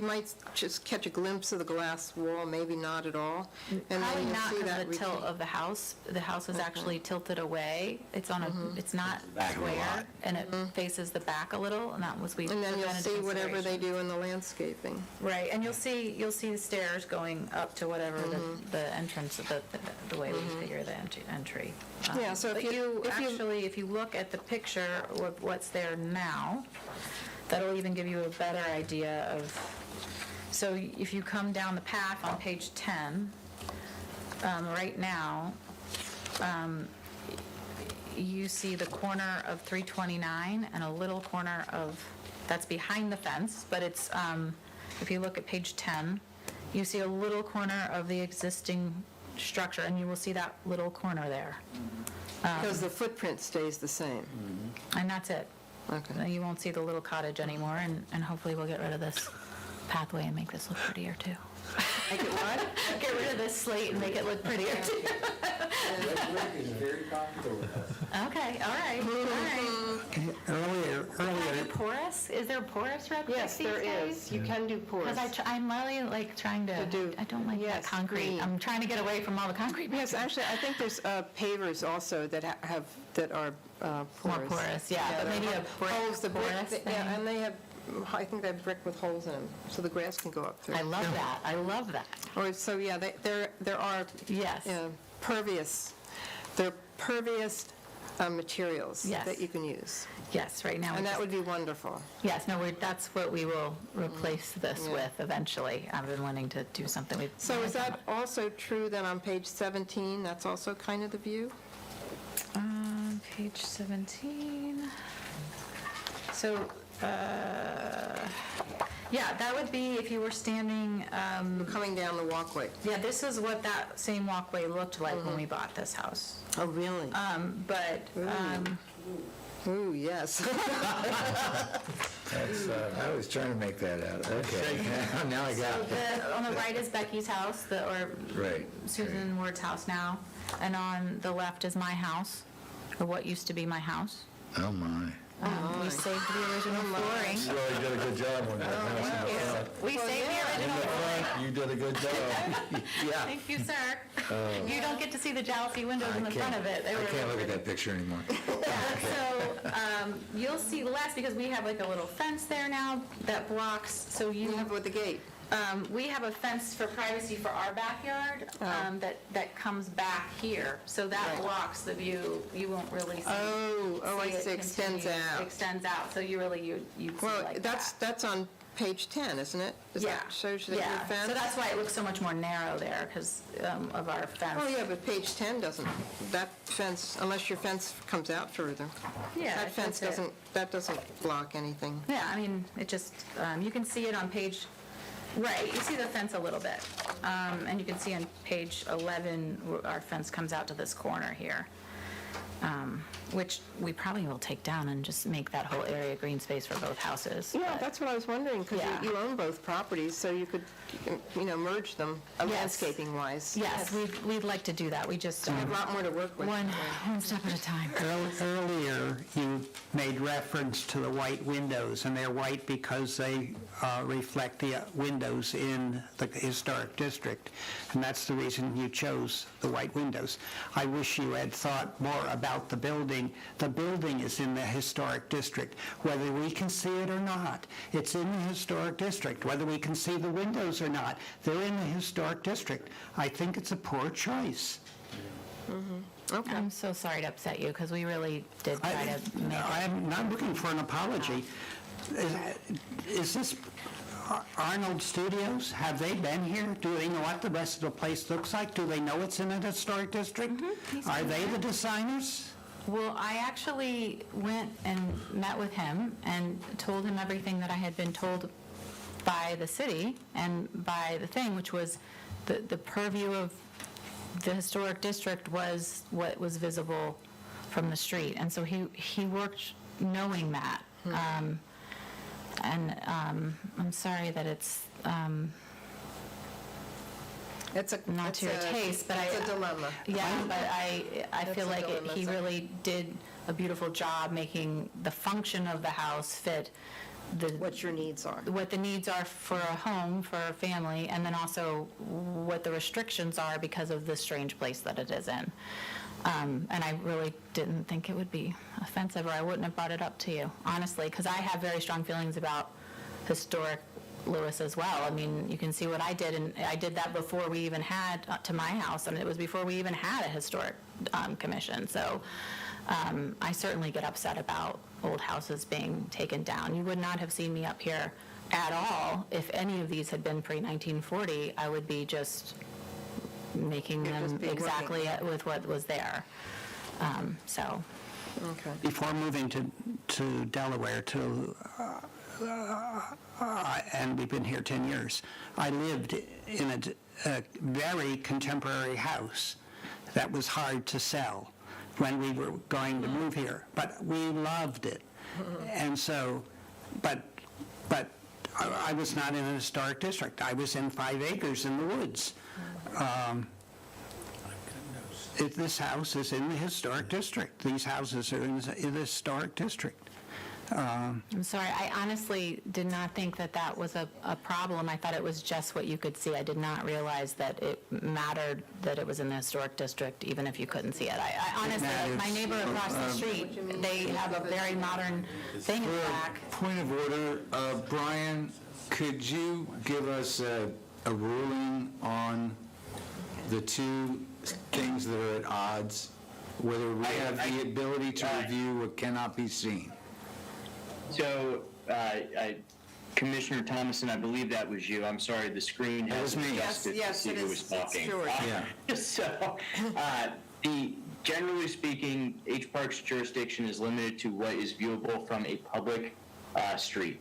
might just catch a glimpse of the glass wall, maybe not at all. And then Probably you'll not see because that of the tilt repeat. of the house. The house is actually tilted away. It's on it's not Back of the square, lot. and it faces the back a little, and that was we And then took you'll that into see whatever they consideration. do in the landscaping. Right, and you'll see the stairs going up to whatever the entrance, the way we figure the entry. Yeah, so if But you- actually, if you look at the picture of what's there now, that'll even give you a better idea of, so if you come down the path on page 10, right now, you see the corner of 329 and a little corner of, that's behind the fence, but it's, if you look at page 10, you see a little corner of the existing structure, and you will see that little corner there. Because the footprint stays the same. And that's it. Okay. You won't see the little cottage anymore, and hopefully we'll get rid of this pathway and make this look prettier, too. Make it what? Get rid of this slate and make it look prettier, too. Okay, all right, all right. Earlier, Are you porous? Is there porous red brick Yes, these there days? is. You can do porous. Because I'm really like trying to, do- I don't like that yes, concrete. green. I'm trying to get away from all the concrete. Yes, actually, I think there's pavers also that are porous. More porous, yeah, but they're maybe a brick holes, the brick, porous yeah, thing. and they have, I think they have brick with holes in them, so the grass can go up through. I love that, I love that. Or, so, yeah, there are Yes. pervious, they're pervious materials Yes. that you can use. Yes, right now. And that would be wonderful. Yes, no, that's what we will replace this Yeah. with eventually. I've been wanting to do something with. So is that also true that on page 17, that's also kind of the view? Page 17. So, yeah, that would be if you were standing, Coming down the walkway. yeah, this is what that same walkway looked like when we bought this house. Oh, really? But, Ooh, yes. I was trying to make that out. Okay, now I got it. on the right is Becky's house, or Right. Susan Ward's house now, and on the left is my house. of what used to be my house. Oh, my. We saved the original flooring. You really did a good job on that. We saved the original flooring. You did a good job. Yeah. Thank you, sir. You don't get to see the jalousie windows in the front of it. They I were can't look at that picture anymore. So you'll see less because we have like a little fence there now that blocks, so you You have with the gate. we have a fence for privacy for our backyard that comes back here, so that Right. blocks the view. You won't really see. I it see, extends continue. out. Extends out, so you'd see Well, like that's on page 10, isn't it? Does Yeah. that shows you the new Yeah, fence? so that's why it looks so much more narrow there, because of our fence. Oh, yeah, but page 10 doesn't, that fence, unless your fence comes out further. Yeah, That fence that's it. doesn't block anything. Yeah, I mean, it just, you can see it on page, right, you see the fence a little bit. And you can see on page 11, our fence comes out to this corner here, which we probably will take down and just make that whole area green space for both houses. Yeah, but- that's what I was wondering, because Yeah. you own both properties, so you could, merge them landscaping-wise. Yes, we'd like to do that, we just, You have a lot more to work with. one step at a time. Earlier, you made reference to the white windows, and they're white because they reflect the windows in the historic district, and that's the reason you chose the white windows. I wish you had thought more about the building. The building is in the historic district, whether we can see it or not. It's in the historic district, whether we can see the windows or not. They're in the historic district. I think it's a poor choice. Okay. I'm so sorry to upset you, because we really did try to make it. I'm not looking for an apology. Is this Arnold Studios? Have they been here? Do they know what the rest of the place looks like? Do they know it's in a historic district? Are they the designers? Well, I actually went and met with him and told him everything that I had been told by the city and by the thing, which was the purview of the historic district was what was visible from the street. And so he worked knowing that. I'm sorry that it's not to your taste, but it's a dilemma. Yeah, but I feel That's a like dilemma, he so- really did a beautiful job making the function of the house fit What your needs are. what the needs are for a home, for a family, and then also what the restrictions are because of the strange place that it is in. And I really didn't think it would be offensive, or I wouldn't have brought it up to you, honestly, because I have very strong feelings about historic Lewis as well. I mean, you can see what I did, and I did that before we even had, to my house, I mean, it was before we even had a historic commission. So I certainly get upset about old houses being taken down. You would not have seen me up here at all if any of these had been pre-1940. I would be just making You'd them just be working. exactly with what was there. So, Okay. Before moving to Delaware, and we've been here 10 years, I lived in a very contemporary house that was hard to sell when we were going to move here, but we loved it. And so, but I was not in a historic district. I was in 5 acres in the woods. This house is in the historic district. These houses are in the historic district. I'm sorry, I honestly did not think that that was a problem. I thought it was just what you could see. I did not realize that it mattered that it was in the historic district, even if you couldn't see it. I honestly, like my neighbor across the street, they have a very modern thing in the back. Point of order, Brian, could you give us a ruling on the two things that are at odds, whether we have the ability to review what cannot be seen? So, Commissioner Thomason, I believe that was you. I'm sorry, the screen was has me. adjusted to Yes, see it who is. was It's talking. George. Yeah. So, generally speaking, HPARC's jurisdiction is limited to what is viewable from a public street.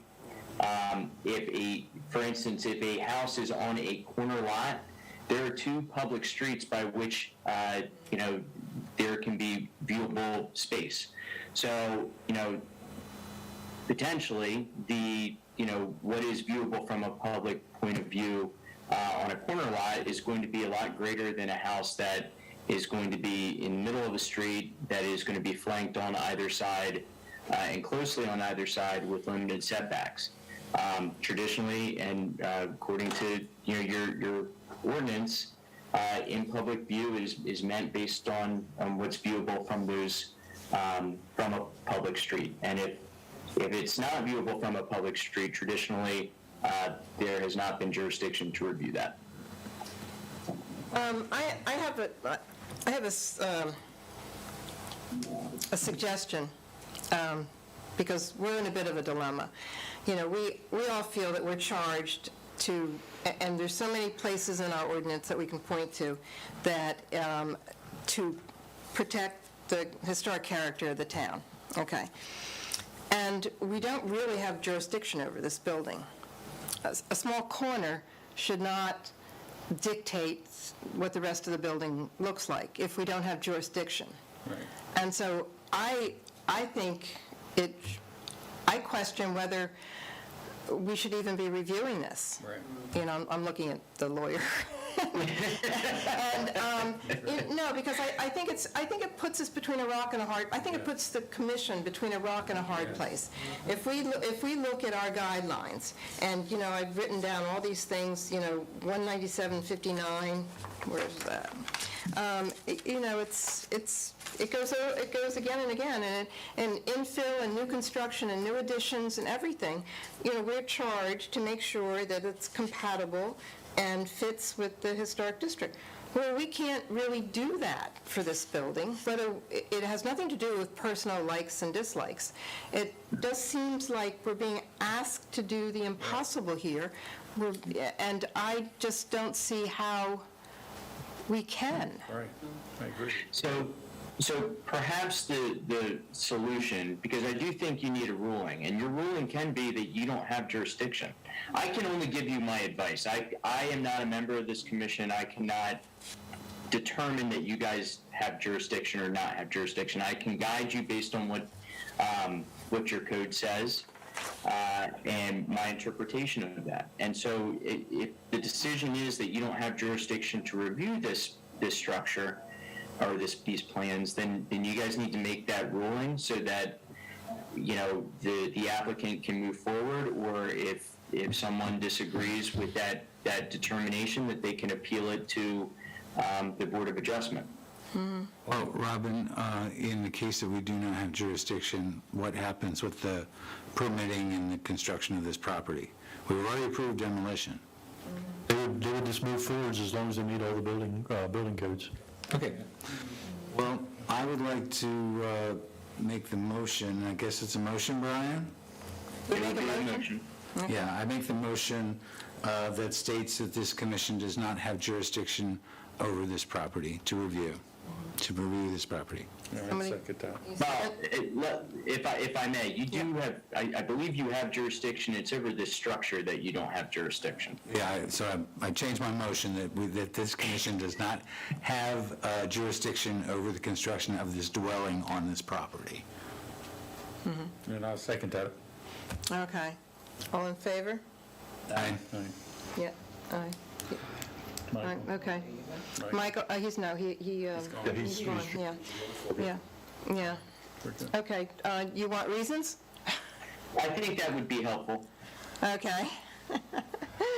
For instance, if a house is on a corner lot, there are 2 public streets by which, there can be viewable space. So, potentially what is viewable from a public point of view on a corner lot is going to be a lot greater than a house that is going to be in the middle of a street that is going to be flanked on either side and closely on either side with limited setbacks. Traditionally, and according to your ordinance, in public view is meant based on what's viewable from those from a public street. And if it's not viewable from a public street, traditionally there has not been jurisdiction to review that. I have a suggestion, because we're in a bit of a dilemma. We all feel that we're charged to, and there's so many places in our ordinance that we can point to, that to protect the historic character of the town, okay? And we don't really have jurisdiction over this building. A small corner should not dictate what the rest of the building looks like if we don't have jurisdiction. Right. And so I think I question whether we should even be reviewing this. Right. I'm looking at the lawyer. And, no, because I think it puts us between a rock and a hard, I think it puts the commission between a rock and a hard place. If we look at our guidelines, and, I've written down all these things, 19759, where's that? It goes again and again, and infill and new construction and new additions and everything, we're charged to make sure that it's compatible and fits with the historic district. Well, we can't really do that for this building. Whether it has nothing to do with personal likes and dislikes. It just seems like we're being asked to do the impossible here, and I just don't see how we can. Right, I agree. So perhaps the solution, because I do think you need a ruling, and your ruling can be that you don't have jurisdiction. I can only give you my advice. I am not a member of this commission. I cannot determine that you guys have jurisdiction or not have jurisdiction. I can guide you based on what your code says and my interpretation of that. And so if the decision is that you don't have jurisdiction to review this structure, or these plans, then you guys need to make that ruling so that the applicant can move forward, or if someone disagrees with that determination, that they can appeal it to the Board of Adjustment. Well, Robin, in the case that we do not have jurisdiction, what happens with the permitting and the construction of this property? We've already approved demolition. They would just move forwards as long as they meet all the building codes. Okay. Well, I would like to make the motion. I guess it's a motion, Brian? We make a motion? Yeah, I make the motion that states that this commission does not have jurisdiction over this property to review this property. Somebody- Second that. Well, if I may, you do have, I believe you have jurisdiction. It's over this structure that you don't have jurisdiction. Yeah, so I changed my motion that this commission does not have jurisdiction over the construction of this dwelling on this property. And I'll second that. Okay. All in favor? Aye. Yeah, aye. Aye, okay. Michael, he's gone, yeah. Okay, you want reasons? I think that would be helpful. Okay.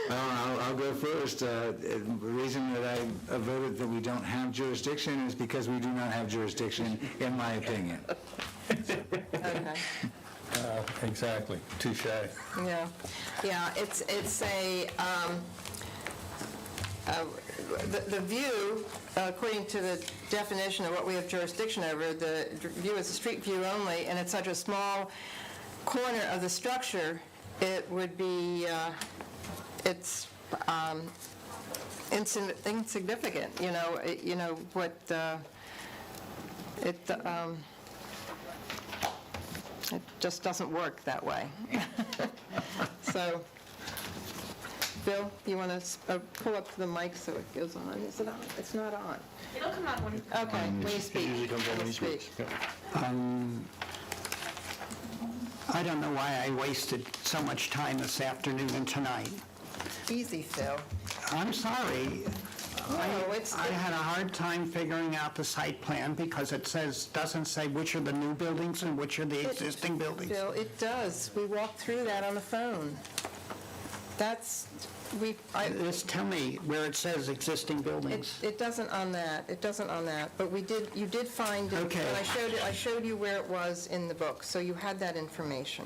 I'll go first. The reason that I voted that we don't have jurisdiction is because we do not have jurisdiction, in my opinion. Okay. Exactly, touche. Yeah, it's a, the view, according to the definition of what we have jurisdiction over, the view is a street view only, and it's such a small corner of the structure, it would be, it's insignificant, it just doesn't work that way. So, Bill, you want to pull up to the mic so it goes on? Is it on? It's not on. It'll come out when. Okay, when you speak. It usually comes on when he speak. speaks. I don't know why I wasted so much time this afternoon and tonight. Easy, Phil. I'm sorry. I had a hard time figuring out the site plan because it doesn't say which are the new buildings and which are the existing buildings. Bill, it does. We walked through that on the phone. Just tell me where it says existing buildings. It doesn't on that, but you did find it. Okay. And I showed you where it was in the book, so you had that information.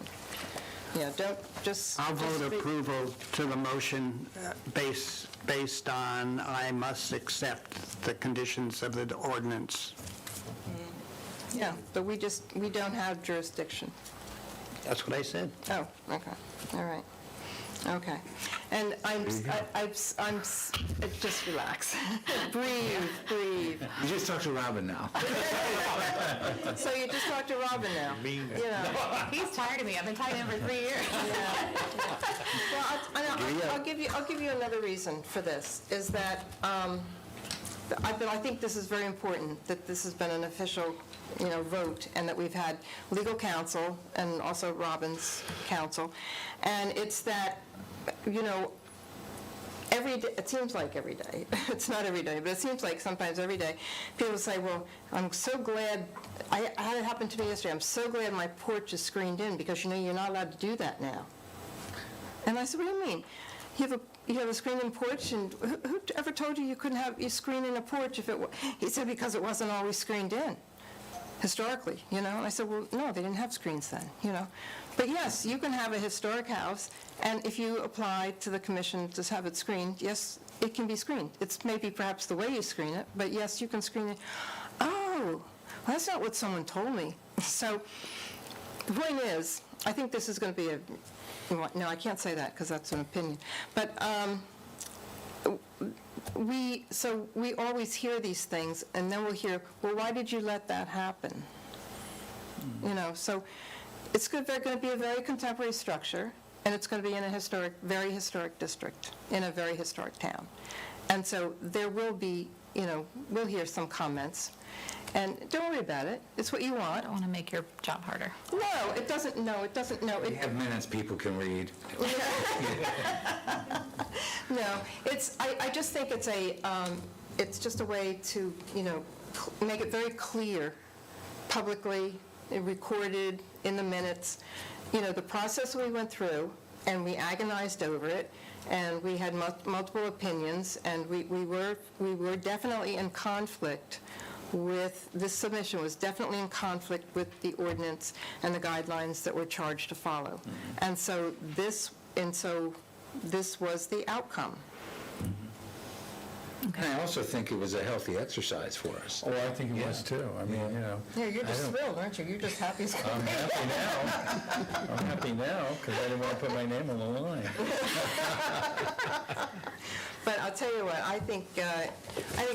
Yeah, don't, just. I'll just vote be- approval to the motion based on I must accept the conditions of the ordinance. Yeah, but we don't have jurisdiction. That's what I said. Oh, okay, all right, okay. And just relax. Breathe. You just talked to Robin now. So you just talked to Robin now? You know. He's tired of me. I've been talking to him for 3 years. Well, I'll give you another reason for this, is that, but I think this is very important, that this has been an official, vote, and that we've had legal counsel, and also Robin's counsel, and it's that, every day, it seems like every day, it's not every day, but it seems like sometimes every day, people say, well, I'm so glad, I had it happen to me yesterday, I'm so glad my porch is screened in, because you're not allowed to do that now. And I said, what do you mean? You have a screened-in porch, and who ever told you couldn't have you screen in a porch if it was? He said, because it wasn't always screened in, historically, And I said, well, no, they didn't have screens then, But yes, you can have a historic house, and if you apply to the commission to have it screened, yes, it can be screened. It's maybe perhaps the way you screen it, but yes, you can screen it. Oh, well, that's not what someone told me. So the point is, I think this is going to be no, I can't say that because that's an opinion. But we always hear these things, and then we'll hear, well, why did you let that happen? So it's going to be a very contemporary structure, and it's going to be in a very historic district, in a very historic town. And so there will be, we'll hear some comments. And don't worry about it. It's what you I want. don't want to make your job harder. No, it doesn't. No, it doesn't. No, We have minutes people can read. No, I just think it's just a way to, make it very clear, publicly, recorded in the minutes, the process we went through, and we agonized over it, and we had multiple opinions, and we were definitely in conflict with, this submission was definitely in conflict with the ordinance and the guidelines that we're charged to follow. And so this was the outcome. And I also think it was a healthy exercise for us. Oh, I think it was too. I mean, Yeah, you're just thrilled, aren't you? You're just happy as can I'm be. happy now. I'm happy now because I didn't want to put my name on the line. But I'll tell you what, I think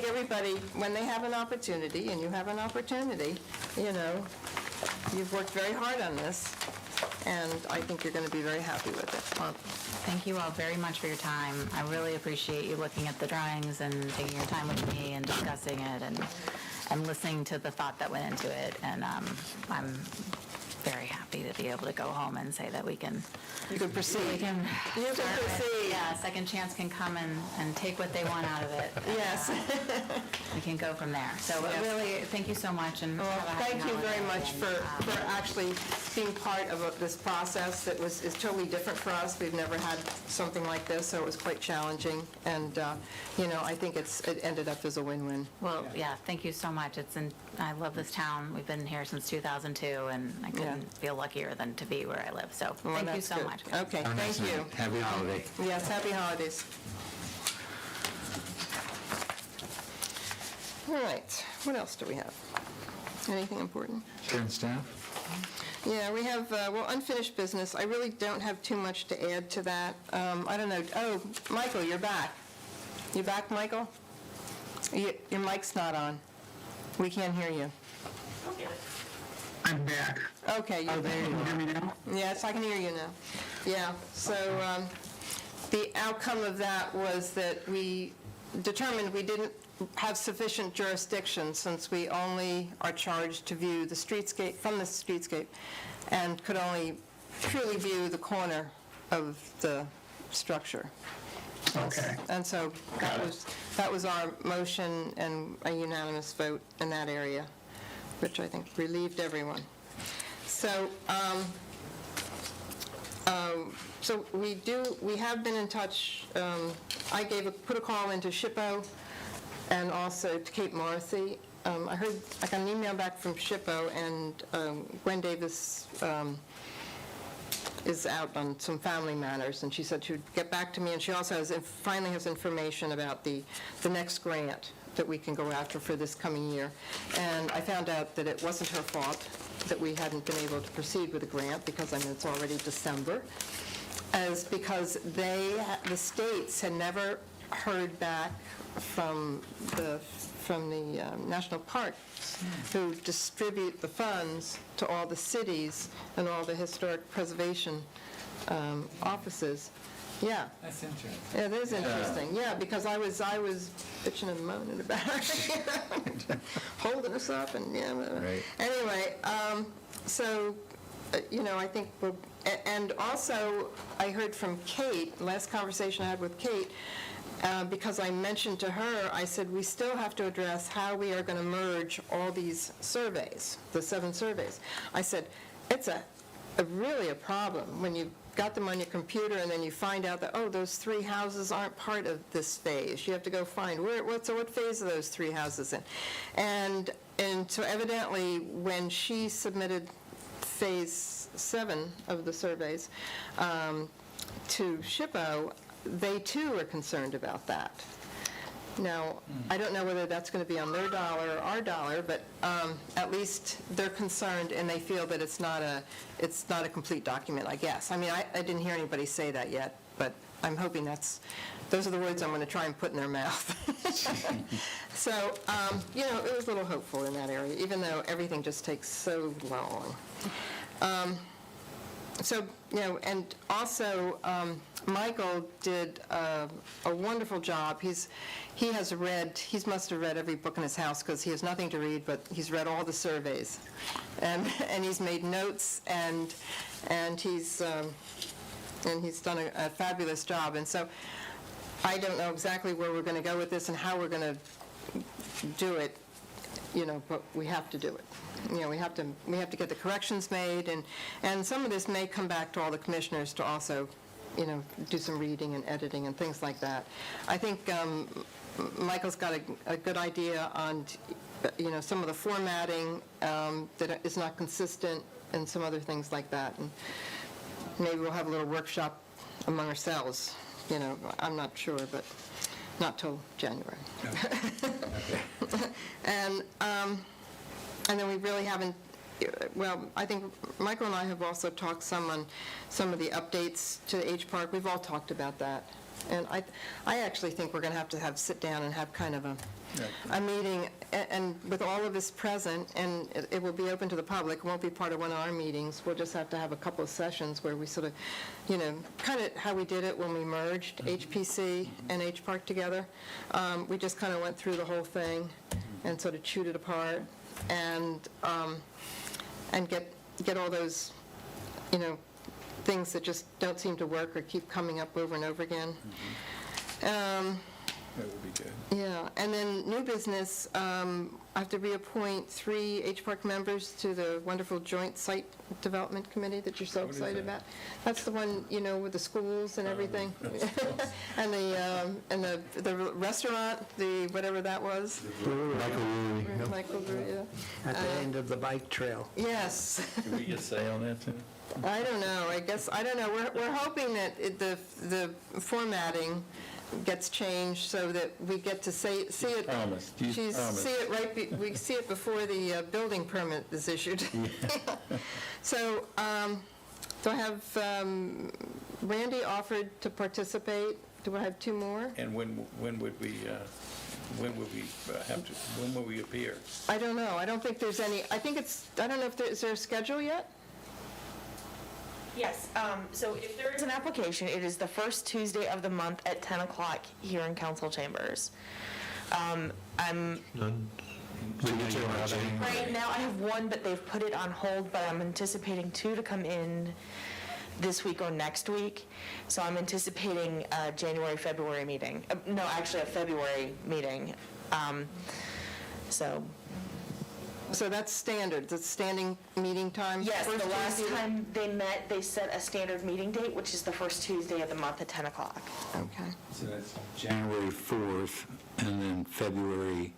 everybody, when they have an opportunity, and you have an opportunity, you've worked very hard on this, and I think you're going to be very happy with it. Well, thank you all very much for your time. I really appreciate you looking at the drawings and taking your time with me and discussing it and listening to the thought that went into it. And I'm very happy to be able to go home and say that we can... You can proceed. We can You can start with- proceed. Yeah, Second Chance can come and take what they want out of it. And, Yes. we can go from there. So really, thank you so much, and Well, have a happy thank you very holiday, much and, for actually being part of this process that is totally different for us. We've never had something like this, so it was quite challenging. And, I think it ended up as a win-win. Well, yeah, thank you so much. I love this town. We've been here since 2002, and I couldn't feel luckier than to be where I live. So Well, thank you that's so good. much. Okay, Have a nice thank you. night. Happy holiday. Yes, happy holidays. All right, what else do we have? Anything important? Chair and staff? Yeah, we have, unfinished business. I really don't have too much to add to that. I don't know. Oh, Michael, you're back. You back, Michael? Your mic's not on. We can't hear you. I'm back. Okay, you're there. Can you hear me now? Yes, I can hear you now. Yeah, so the outcome of that was that we determined we didn't have sufficient jurisdiction since we only are charged to view the streetscape, from the streetscape, and could only truly view the corner of the structure. Okay. And so that was our motion and a unanimous vote in that area, which I think relieved everyone. So, we have been in touch. I put a call into SHPO and also to Cape Morrissey. I got an email back from SHPO, and Gwen Davis is out on some family matters, and she said she would get back to me, and she also finally has information about the next grant that we can go after for this coming year. And I found out that it wasn't her fault that we hadn't been able to proceed with the grant, because it's already December, as because the states had never heard back from the national parks, who distribute the funds to all the cities and all the historic preservation offices. Yeah. That's interesting. It is interesting, yeah, because I was bitching and moaning about it, holding us up, and yeah. Right. Anyway, I think and also I heard from Kate, last conversation I had with Kate, because I mentioned to her, I said, we still have to address how we are going to merge all these surveys, the 7 surveys. I said, it's really a problem when you got them on your computer and then you find out that, those 3 houses aren't part of this phase. You have to go find, what phase are those 3 houses in? And so evidently, when she submitted phase 7 of the surveys to SHPO, they too are concerned about that. Now, I don't know whether that's going to be on their dollar or our dollar, but at least they're concerned, and they feel that it's not a complete document, I guess. I mean, I didn't hear anybody say that yet, but I'm hoping those are the words I'm going to try and put in their mouth. So, it was a little hopeful in that area, even though everything just takes so long. And also, Michael did a wonderful job. He must have read every book in his house, because he has nothing to read, but he's read all the surveys. And he's made notes, and he's done a fabulous job. And so I don't know exactly where we're going to go with this and how we're going to do it, but we have to do it. We have to get the corrections made, and some of this may come back to all the commissioners to also, do some reading and editing and things like that. I think Michael's got a good idea on, some of the formatting that is not consistent, and some other things like that. And maybe we'll have a little workshop among ourselves. I'm not sure, but not till January. And then we really haven't, I think Michael and I have also talked some on some of the updates to HPARC. We've all talked about that. And I actually think we're going to have sit down and have kind of a meeting, and with all of us present, and it will be open to the public. It won't be part of one of our meetings. We'll just have to have a couple of sessions where we sort of, kind of how we did it when we merged HPC and HPARC together. We just kind of went through the whole thing and sort of chewed it apart, and get all those, things that just don't seem to work or keep coming up over and over again. That would be good. Yeah, and then new business, I have to reappoint 3 HPARC members to the wonderful Joint Site Development Committee that you're so excited about. That's the one, with the schools and everything. And the restaurant, the whatever that was. Michael Brewery, yeah. At the end of the bike trail. Yes. Can we get say on that, too? I don't know. I don't know. We're hoping that the formatting gets changed so that we get to see it. Promise. See it we see it before the building permit is issued. So, do I have Randy offered to participate? Do I have 2 more? And when would we when will we appear? I don't know. I don't think there's any. I don't know if is there a schedule yet? Yes, so if there is an application, it is the first Tuesday of the month at 10 o'clock here in council chambers. None. Right now I have 1, but they've put it on hold, but I'm anticipating 2 to come in this week or next week. So I'm anticipating a January, February meeting. No, actually a February meeting. So, So that's standard, that's standing meeting time? yes, First the last Tuesday? time they met, they set a standard meeting date, which is the first Tuesday of the month at 10 o'clock. Okay. So that's January 4th and then February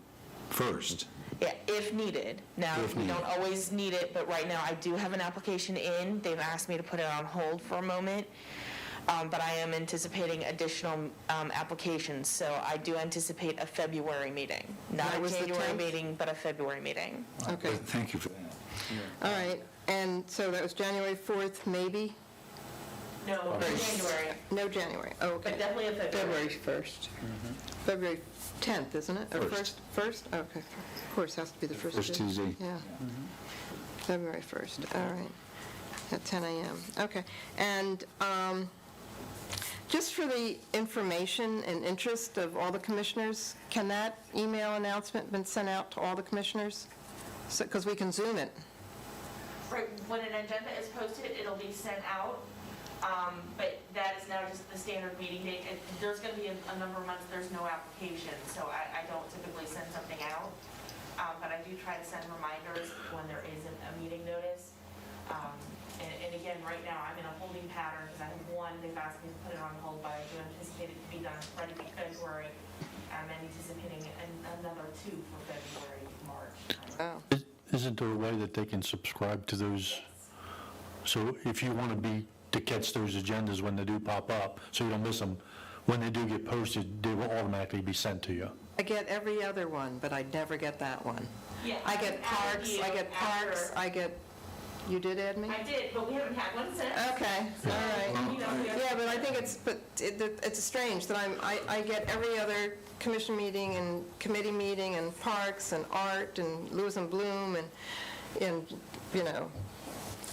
1st. Yeah, if needed. Now, If we don't needed. always need it, but right now I do have an application in. They've asked me to put it on hold for a moment. But I am anticipating additional applications, so I do anticipate a February meeting. Not That a was the January 10th? meeting, but a February meeting. Okay. Thank you for that. All right, and so that was January 4th, maybe? No, January, No January, oh, okay. but definitely a February. February 1st. February 10th, isn't it? Or First. First? Okay, of course, has to be the first. First Tuesday. Yeah. February 1st, all right, at 10 a.m. Okay, and just for the information and interest of all the commissioners, can that email announcement been sent out to all the commissioners? Because we can Zoom it. Right, when an agenda is posted, it'll be sent out, but that is now just the standard meeting date. There's going to be a number of months there's no application, so I don't typically send something out, but I do try to send reminders when there isn't a meeting notice. And again, right now, I'm in a holding pattern because I have one, they've asked me to put it on hold, but I do anticipate it to be done ready for February. I'm anticipating another two for February, March. Oh, Isn't there a way that they can subscribe to those? So if you want to catch those agendas when they do pop up, so you don't miss them, when they do get posted, they will automatically be sent to you. I get every other one, but I never get that one. Yeah, I get parks, I get, you did add me? I did, but we haven't had one since. Okay, all right. You know, we have- Yeah, but I think it's strange that I get every other commission meeting and committee meeting and parks and art and Lewis and Bloom and, you know,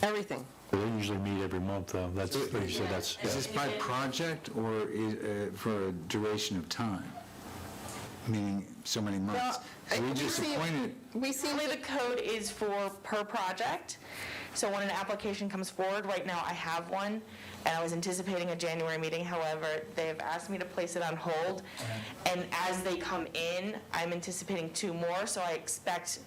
everything. They usually meet every month, though. That's, like you said, that's, Is this by project or for a duration of time? Meaning so many months? So we just appointed, We seem Usually the code is for per project, so when an application comes forward, right now I have one, and I was anticipating a January meeting, however, they've asked me to place it on hold, and as they come in, I'm anticipating two more, so I expect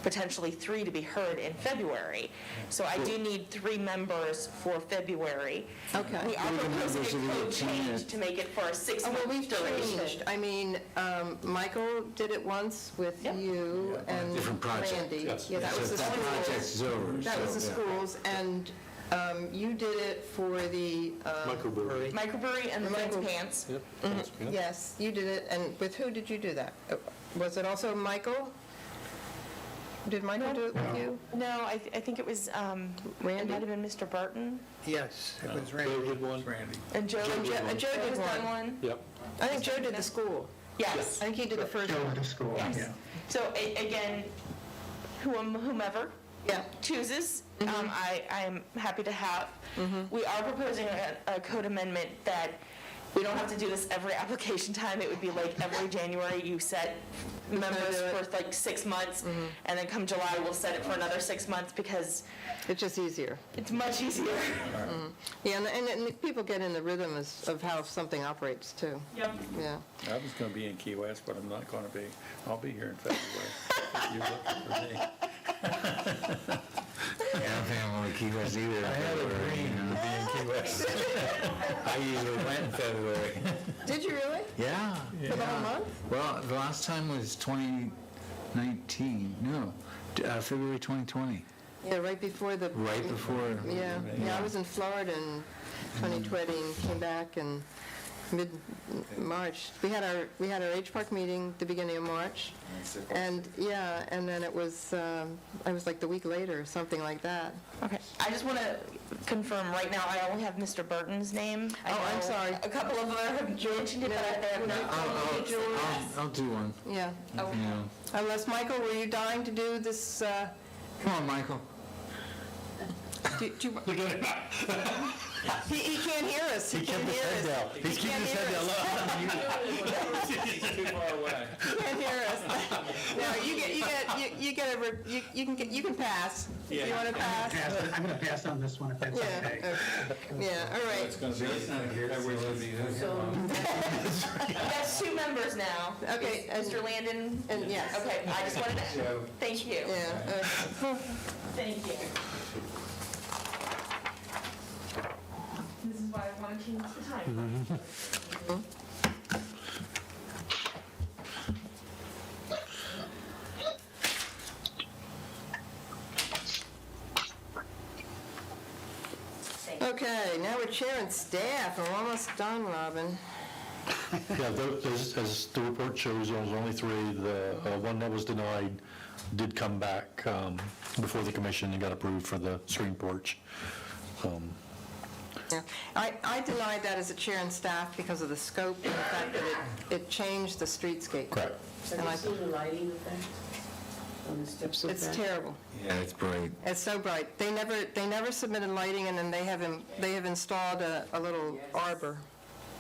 potentially three to be heard in February. So I do need 3 members for February. Okay. We are Three proposing members a of the code change lieutenant. to make it for a Oh, well, 6-month we've duration. changed. I mean, Michael did it once with Yep. you and different project. Randy. Yes. Yeah, that so was the that project schools. is over. That was the so, yeah. schools, and you did it for the, microbrewery. Microbrewery and the Fence Pants. yes, you did it, and with who did you do that? Was it also Michael? Did Michael do it with you? No, I think it was, it Randy? might have been Mr. Burton. Yes, it was Randy. Randy. And Joe Joe did has done one. one. Yep. I think Joe did the school. Yes. I think he did the first Go one. to school, Yes. yeah. So again, whomever Yeah. chooses, I am happy to have. We are proposing a code amendment that we don't have to do this every application time. It would be like every January you set members do it. for like 6 months, and then come July, we'll set it for another 6 months because It's just easier. it's much easier. Yeah, and people get in the rhythm of how something operates, too. Yep. Yeah. I was going to be in Key West, but I'm not going to be. I'll be here in February. You're looking for me. Yeah, I don't think I'm going to Key West either. I had a dream to be in Key West. I usually went in February. Did you really? Yeah. For the whole month? Well, the last time was 2019, no, February 2020, Yeah, right before the... right before. Yeah, I was in Florida in 2020 and came back in mid-March. We had our HPARC meeting the beginning of March, and then it was like the week later, something like that. Okay, I just want to confirm, right now, I only have Mr. Burton's name. I Oh, I'm know sorry. A couple of them have mentioned it, but they have not. I'll do one. Yeah. Oh. Yeah. Unless, Michael, were you dying to do this? Come on, Michael. He can't hear us. He can't hear us. He's keeping his head down. He's too far away. He can't hear us. you can pass. You want to pass? I'm going to pass on this one if that's Yeah, okay. okay. Yeah, all right. That's two members now. Okay, Is Mr. Landon? And yes. Okay, I just wanted to, thank you. Yeah, Thank you. This is why I want to change the time. okay, now we're chair and staff, and we're almost done, Robin. Yeah, as the report shows, there was only three. The one that was denied did come back before the commission and got approved for the screen porch. Yeah, I denied that as a chair and staff because of the scope and the fact that it changed the streetscape. Correct. And Have you seen the lighting effect on the steps of that? it's terrible. Yeah, it's bright. It's so bright. They never submitted lighting, and then they have installed a little arbor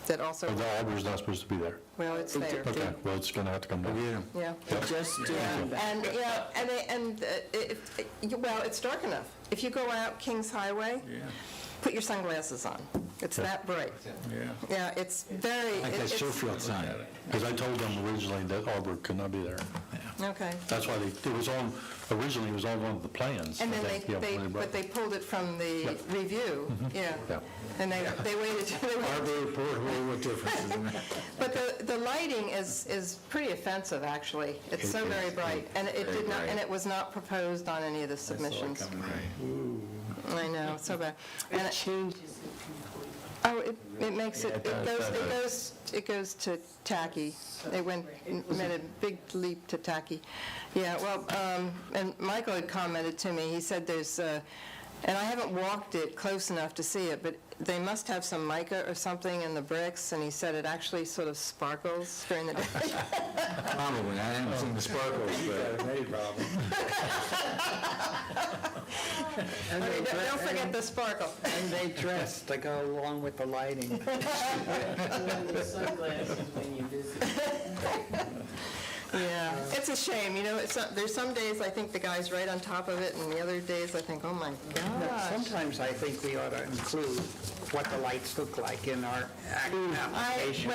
that also, The arbor's not supposed to be there. well, it's there. Okay, well, it's going to have to come down. Yeah. Just, And, yeah, well, it's dark enough. If you go out Kings Highway, put your sunglasses on. It's that bright. Yeah, it's very, Like that it's, Showfield sign. Because I told them originally that arbor could not be there. okay. That's why originally it was on one of the plans. And then but they pulled it from the review, yeah. Yeah. And they waited. Arbor report, what difference does it make? But the lighting is pretty offensive, actually. It's so very bright, and it did not, and it was not proposed on any of the submissions. I know, so bad. And it changes it. oh, it makes it goes to tacky. They made a big leap to tacky. Yeah, well, and Michael had commented to me. He said there's, and I haven't walked it close enough to see it, but they must have some mica or something in the bricks, and he said it actually sort of sparkles during the day. Probably, I haven't seen the sparkles, but. And Okay, don't forget the sparkle. And they dress to go along with the lighting. Wear sunglasses when you visit. Yeah, it's a shame, there's some days I think the guy's right on top of it, and the other days I think, oh my gosh. Sometimes I think we ought to include what the lights look like in our application.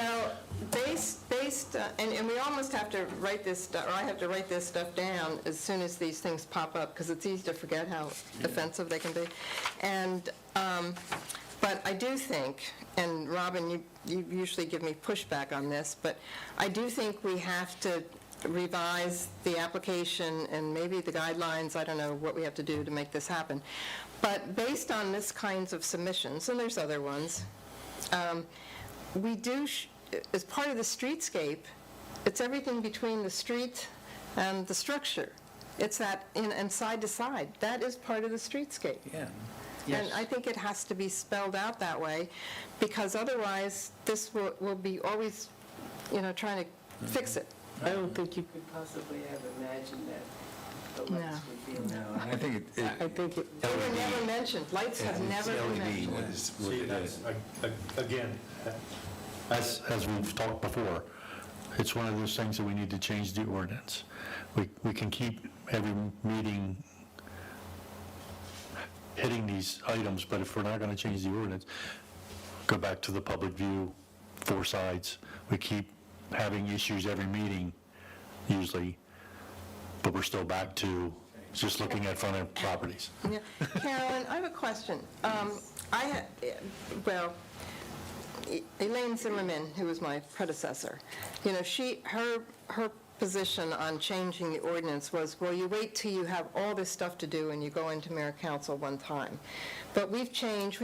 And we almost have to write this, or I have to write this stuff down as soon as these things pop up, because it's easy to forget how offensive they can be. And, but I do think, and Robin, you usually give me pushback on this, but I do think we have to revise the application and maybe the guidelines. I don't know what we have to do to make this happen. But based on this kinds of submissions, and there's other ones, we do, as part of the streetscape, it's everything between the street and the structure. It's that, and side to side. That is part of the streetscape. Yeah. And I think it has to be spelled out that way, because otherwise, this will be always, trying to fix it. I don't think you could possibly have imagined that the lights would be around. I think I think it, They were never mentioned. Lights have never been LED mentioned. is what See, it that's, is. again, as we've talked before, it's one of those things that we need to change the ordinance. We can keep every meeting hitting these items, but if we're not going to change the ordinance, go back to the public view, 4 sides. We keep having issues every meeting, usually, but we're still back to just looking at front end properties. Yeah. Carolyn, I have a question. Elaine Zimmerman, who was my predecessor, her position on changing the ordinance was, well, you wait till you have all this stuff to do and you go into mayor council one time. But we've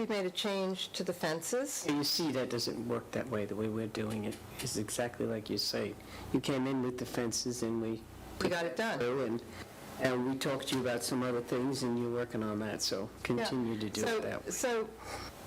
made a change to the fences. you see, that doesn't work that way. The way we're doing it is exactly like you say. You came in with the fences and we got it done. And we talked to you about some other things, and you're working on that, so continue to do it that way. So,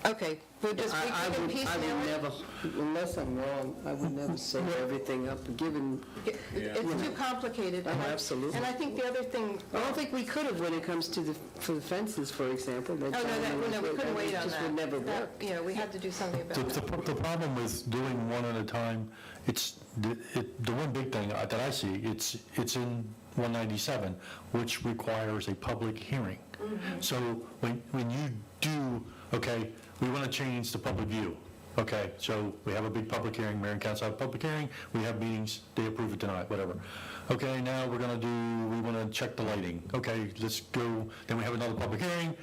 okay, we can piecemeal I would it. never, unless I'm wrong, I would never set everything up, given, It's too complicated. Oh, absolutely. And I think the other thing, I don't think we could have when it comes to for the fences, for example. we couldn't wait on that. It just would never work. Yeah, we had to do something about it. The problem with doing one at a time, the one big thing that I see, it's in 197, which requires a public hearing. So when you do, okay, we want to change the public view. Okay, so we have a big public hearing, mayor and council have a public hearing, we have meetings, they approve it tonight, whatever. Okay, now we want to check the lighting. Okay, let's go, then we have another public hearing.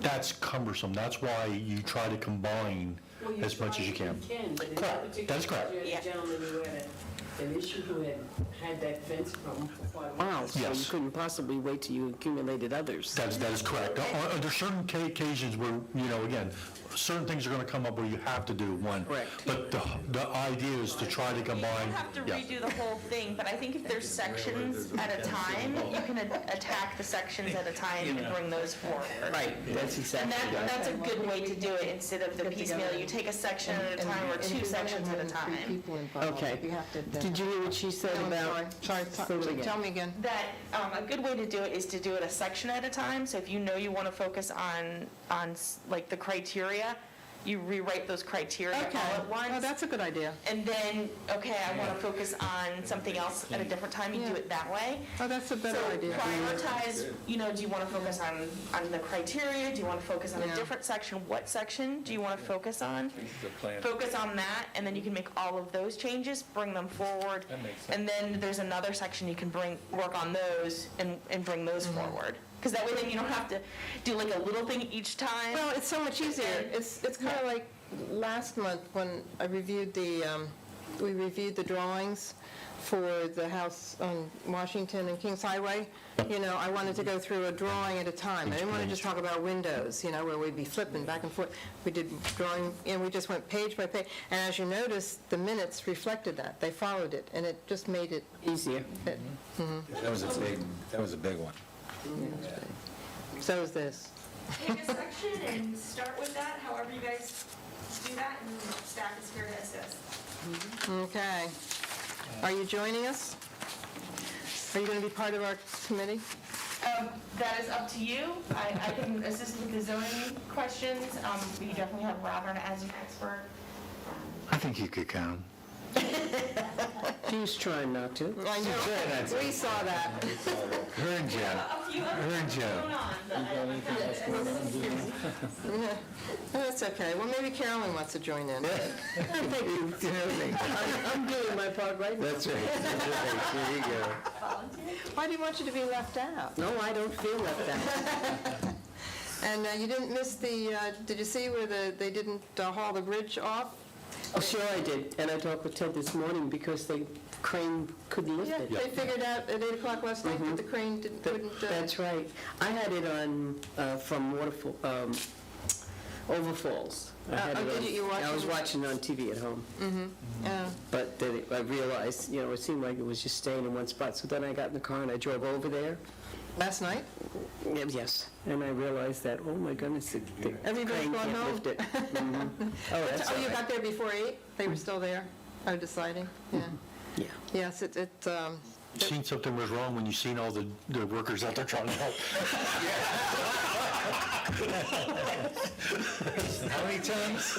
That's cumbersome. That's why you try to combine as much as you can. Correct, that is correct. A gentleman who had an issue who had that fence problem for quite a while, so you Yes. couldn't possibly wait till you accumulated others. That is correct. Under certain occasions where, again, certain things are going to come up where you have to do one. Correct. But the idea is to try to You combine. don't have to yeah. redo the whole thing, but I think if there's sections at a time, you can attack the sections at a time and bring those forward. Right, that's And exactly right. that's a good way to do it instead of the piecemeal. You take a section at a time or two sections at a time. Okay. Did you hear what she said about? Sorry, Say it again. tell me again. That, a good way to do it is to do it a section at a time. So if you know you want to focus on like the criteria, you rewrite those criteria Okay. all at once. Oh, that's a good idea. And then, okay, I want to focus on something else at a different time, you do it that way. Oh, that's a better So idea. prioritize, do you want to focus on the criteria? Do you want to focus on a Yeah. different section? What section do you want to focus on? Focus on that, and then you can make all of those changes, bring them forward. And then there's another section you can work on those and bring those forward. Because that way then you don't have to do like a little thing each time. Well, it's so much easier. It's kind of like last month when I reviewed we reviewed the drawings for the house on Washington and Kings Highway. I wanted to go through a drawing at a time. I didn't want to just talk about windows, where we'd be flipping back and forth. We did drawing, and we just went page by page. And as you notice, the minutes reflected that. They followed it, and it just made it Easier. fit. That was a big one. So is this. Take a section and start with that, however you guys do that, and staff is here to assist. Okay. Are you joining us? Are you going to be part of our committee? That is up to you. I can assist with the zoning questions. We definitely have Robert as an expert. I think you could count. She's trying not to. I know. We saw that. Her and Joe. A few Her and Joe. That's okay. Well, maybe Carolyn wants to join in. Thank you. I'm doing my part right now. That's right. There you go. Why do you want you to be left out? No, I don't feel left out. And you didn't miss did you see where they didn't haul the bridge off? Oh, sure I did, and I talked with Ted this morning because the crane couldn't lift Yeah, it. they figured out at 8 o'clock last night that the crane couldn't. That's right. I had it on, from Overfalls. I had oh, it did on- you? You watched I was it? watching it on TV at home. But then I realized, it seemed like it was just staying in one spot. So then I got in the car and I drove over there. Last night? Yes. And I realized that, oh my goodness, the Everybody's crane gone can't home? lift it. Mhm. Oh, that's Oh, all you right. got there before 8? They were still there? Oh, deciding? Yeah. Yeah. Yes, Seen something was wrong when you seen all the workers out there trying to help. How many times?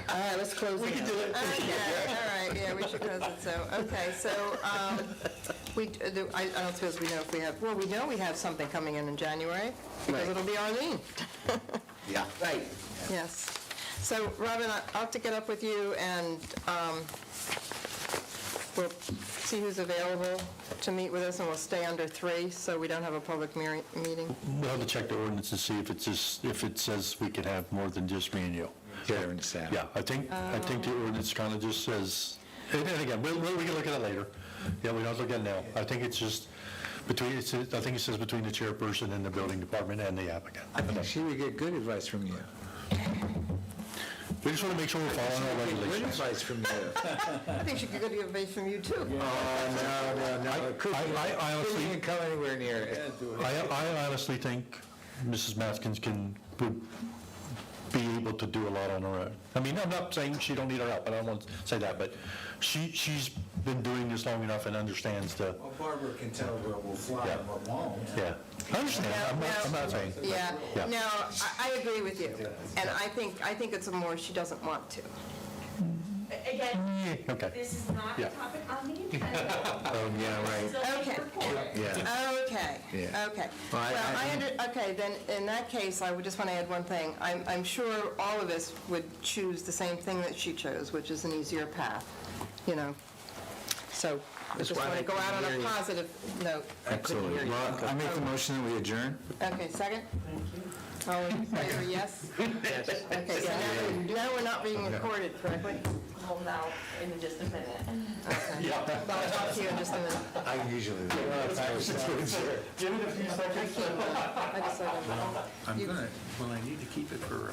All right, let's close it. We can do it. Okay, all right, yeah, we should close it, so, okay, so, I don't suppose we know if we have, well, we know we have something coming in January, because Right. it'll be Arlene. Yeah. Right. Yes. So, Robin, I'll have to get up with you, and we'll see who's available to meet with us, and we'll stay under 3, so we don't have a public meeting. We'll have to check the ordinance to see if it says we can have more than just me and you. Chair and staff. Yeah, I think the ordinance kind of just says, and again, we can look at it later. Yeah, we don't have to look at it now. I think it's just I think it says between the chairperson and the building department and the applicant. I think she would get good advice from you. We just want to make sure we're following our Good regulations. advice from you. I think she could get advice from you, too. No. I honestly- Couldn't come anywhere near it. I honestly think Mrs. Matzkin would be able to do a lot on her own. I mean, I'm not saying she don't need our help, I don't want to say that, but she's been doing this long enough and understands the, Well, Barbara can tell what will fly and what won't. yeah. I understand, I'm not saying. Yeah, Yeah. no, I agree with you, and I think it's a more she doesn't want to. Again, Okay. this is not a Yeah. topic on the agenda. Oh, yeah, right. So Okay. report. Yeah. Okay, Yeah. okay. Well, Okay, then, in that case, I would just want to add one thing. I'm sure all of us would choose the same thing that she chose, which is an easier path, you know? So, I just why want to I go out on couldn't hear a you. positive note. Excellent. Well, I make the motion that we adjourn. Okay, second? All in favor, yes? Yes. Okay, so now we're not being recorded correctly? Well, now, in just a minute. Okay. I'll talk to you in just a minute. I usually. I just said, I'm gonna, well, I need to keep it for